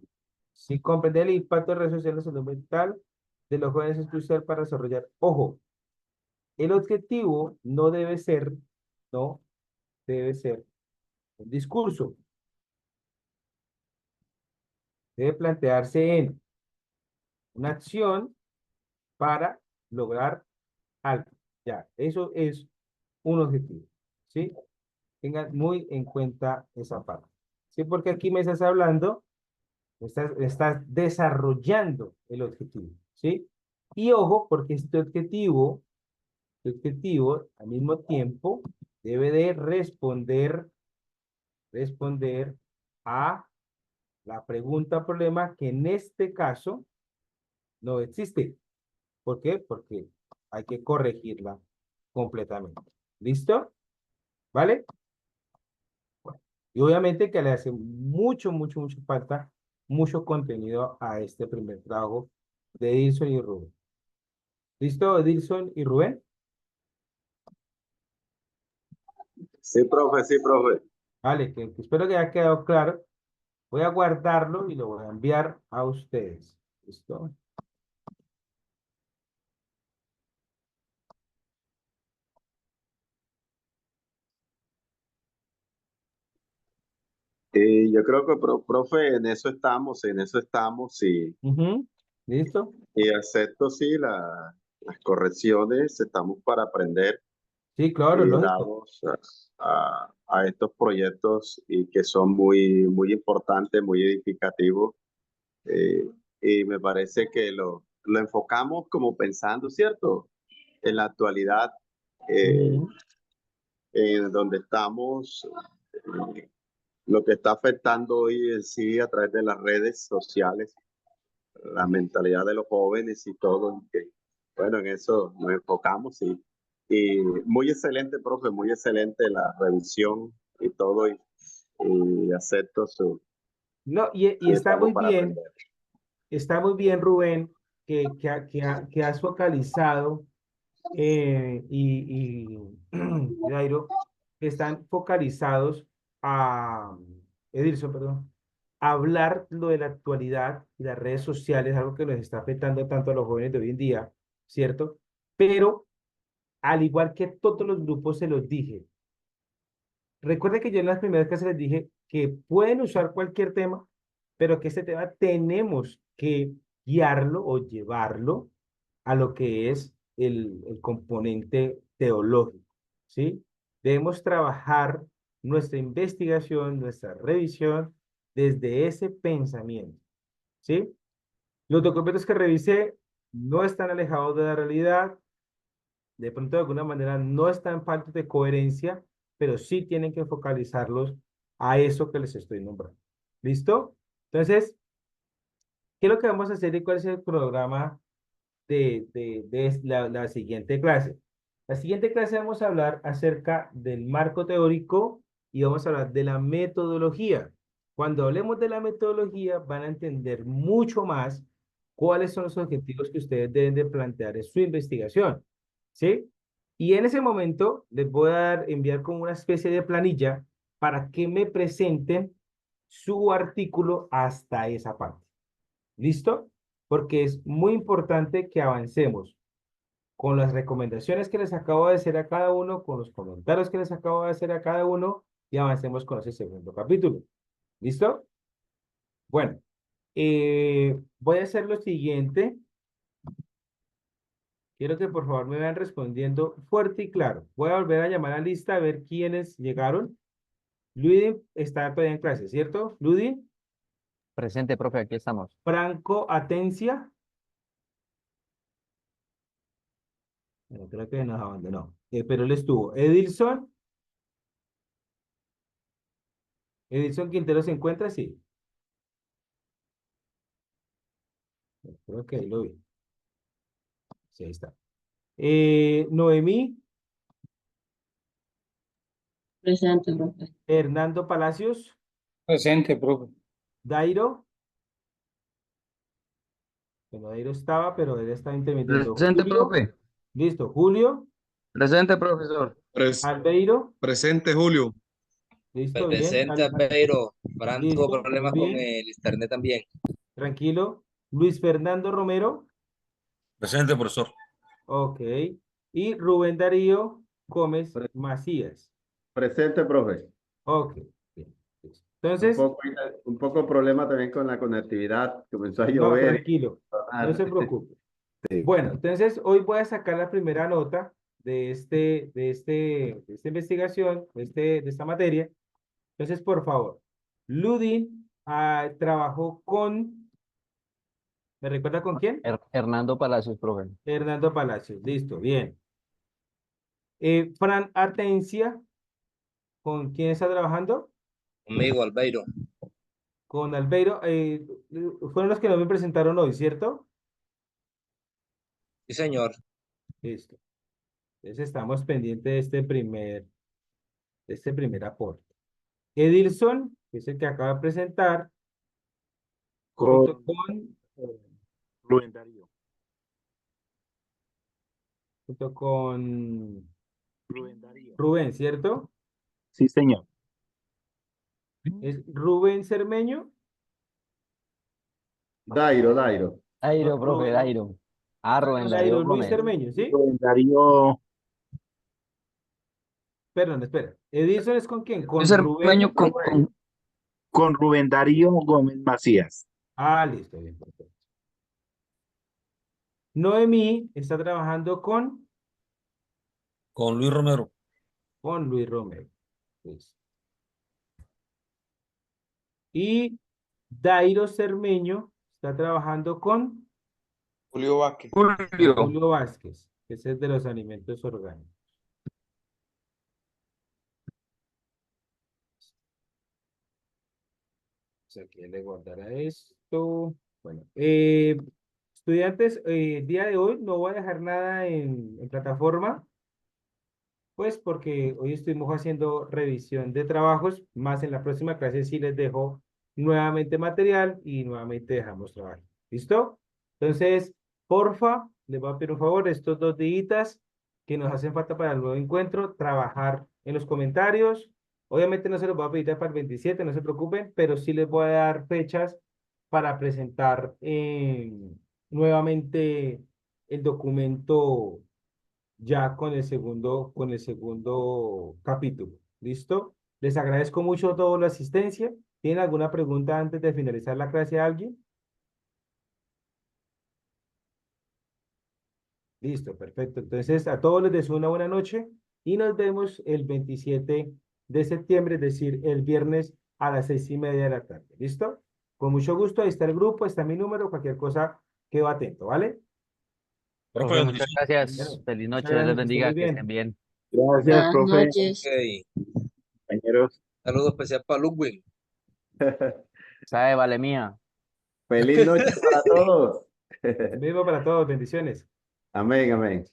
Si comprender el impacto de redes sociales en la salud mental de los jóvenes es crucial para desarrollar, ojo, el objetivo no debe ser, no debe ser un discurso. Debe plantearse en una acción para lograr algo. Ya, eso es un objetivo, ¿sí? Tengan muy en cuenta esa parte. Sí, porque aquí me estás hablando, estás desarrollando el objetivo, ¿sí? Y ojo, porque este objetivo al mismo tiempo debe de responder a la pregunta problema que en este caso no existe. ¿Por qué? Porque hay que corregirla completamente. ¿Listo? ¿Vale? Bueno, y obviamente que le hace mucho falta, mucho contenido a este primer trabajo de Edilson y Rubén. ¿Listo, Edilson y Rubén? Sí, profe, sí, profe. Vale, que espero que haya quedado claro. Voy a guardarlo y lo voy a enviar a ustedes. ¿Listo? Y yo creo que, profe, en eso estamos Ujú. ¿Listo? y acepto, sí, las correcciones, estamos para aprender Sí, claro, y lógico. damos a estos proyectos y que son muy, muy importantes, muy edificativos. eh, y me parece que lo enfocamos como pensando, ¿cierto? En la actualidad, eh, Ujú. en donde estamos, lo que está afectando hoy en sí a través de las redes sociales, la mentalidad de los jóvenes y todo. Y que, bueno, en eso nos enfocamos y muy excelente, profe, muy excelente la revisión y todo. Y acepto No, y y estamos para aprender. está muy bien, Rubén, que has focalizado Jairo, que están focalizados a, Edilson, perdón, a hablar lo de la actualidad y las redes sociales, algo que nos está afectando tanto a los jóvenes de hoy en día, ¿cierto? Pero, al igual que todos los grupos, se los dije, recuerden que yo en las primeras clases les dije que pueden usar cualquier tema, pero que este tema tenemos que guiarlo o llevarlo a lo que es el componente teológico, ¿sí? Debemos trabajar nuestra investigación, nuestra revisión desde ese pensamiento, ¿sí? Los documentos que revisé no están alejados de la realidad, de pronto de alguna manera no están faltos de coherencia, pero sí tienen que focalizarlos a eso que les estoy nombrando. ¿Listo? Entonces, ¿qué es lo que vamos a hacer y cuál es el programa de la siguiente clase? La siguiente clase vamos a hablar acerca del marco teórico y vamos a hablar de la metodología. Cuando hablemos de la metodología, van a entender mucho más cuáles son los objetivos que ustedes deben de plantear en su investigación. ¿Sí? Y en ese momento les voy a enviar como una especie de planilla para que me presenten su artículo hasta esa parte. ¿Listo? Porque es muy importante que avancemos con las recomendaciones que les acabo de hacer a cada uno, con los comentarios que les acabo de hacer a cada uno y avancemos con ese segundo capítulo. ¿Listo? Bueno, voy a hacer lo siguiente. Quiero que por favor me vayan respondiendo fuerte y claro. Voy a volver a llamar a la lista a ver quiénes llegaron. Ludy está todavía en clase, ¿cierto? Ludy, Presente, profe, aquí estamos. Franco Atencia. Bueno, creo que nos abandonó. Pero él estuvo. Edilson. Edilson Quintero se encuentra, sí. Creo que ahí lo vi. Sí, ahí está. Noemí, Presente, profe. Hernando Palacios, Presente, profe. Dairo. Bueno, Dairo estaba, pero él estaba interviniendo. Presente, Julio. profe. Listo. Julio. Presente, profesor. Albeiro. Presente, Julio. Listo, bien. Presente, Albeiro. Fran tuvo Listo, muy problemas con bien. el internet también. Tranquilo. Luis Fernando Romero. Presente, profesor. Ok. Y Rubén Darío Gómez Pre- Macías. Presente, profe. Ok, bien. Listo. Un Entonces, poco problema también con la conectividad. Comenzó a no, llover. tranquilo, no se preocupe. Sí. Bueno, entonces hoy voy a sacar la primera nota de esta investigación, de esta materia. Entonces, por favor, Ludin trabajó con, ¿me recuerda con quién? Hernando Palacios, profe. Hernando Palacios, listo, bien. Fran Artencia, ¿con quién está trabajando? Conmigo, Albeiro. Con Albeiro, fueron los que no me presentaron hoy, ¿cierto? Sí, señor. Listo. Entonces estamos pendientes de este primer aporte. Edilson, que es el que acaba de presentar, junto con, Rubén Darío. junto con Rubén Darío. Rubén, ¿cierto? Sí, señor. Es Rubén Cermeño. Dairo, Dairo. Dairo, No, profe, Dairo. Ah, Rubén Darío Dairo Luis Gómez. Cermeño, ¿sí? Rubén Darío Perdón, espera. Edilson es con quién? Con Ese Cermeño Rubén. con Rubén Darío Gómez Macías. Ah, listo, bien, perfecto. Noemí está trabajando Con Luis Romero. con Luis Romero. Listo. Y Dairo Cermeño está trabajando con Julio Vázquez. Julio. Julio Vázquez, que es el de los alimentos orgánicos. O sea, que le guardará esto. Bueno, estudiantes, el día de hoy no voy a dejar nada en plataforma, pues porque hoy estuvimos haciendo revisión de trabajos, más en la próxima clase sí les dejo nuevamente material y nuevamente dejamos trabajo. ¿Listo? Entonces, porfa, les voy a pedir un favor, estos 2 días que nos hacen falta para el nuevo encuentro, trabajar en los comentarios. Obviamente no se los voy a pedir para el 27, no se preocupen, pero sí les voy a dar fechas para presentar nuevamente el documento ya con el segundo capítulo. ¿Listo? Les agradezco mucho toda la asistencia. ¿Tienen alguna pregunta antes de finalizar la clase a alguien? Listo, perfecto. Entonces, a todos les deseo una buena noche y nos vemos el 27 de septiembre, es decir, el viernes a las 6:30 de la tarde. ¿Listo? Con mucho gusto, ahí está el grupo, está mi número, cualquier cosa, quedo atento, ¿vale? Profe, muchas gracias. Bueno, Feliz muchas noche. Dios les gracias, que estén muy bendiga. Que estén bien. bien. Gracias, Buenas profe. noches. Ok. Compañeros. Saludo especial para Ludwig. Sabe, vale mía. Feliz noche para todos. Lo mismo para todos, bendiciones. Amén, amén.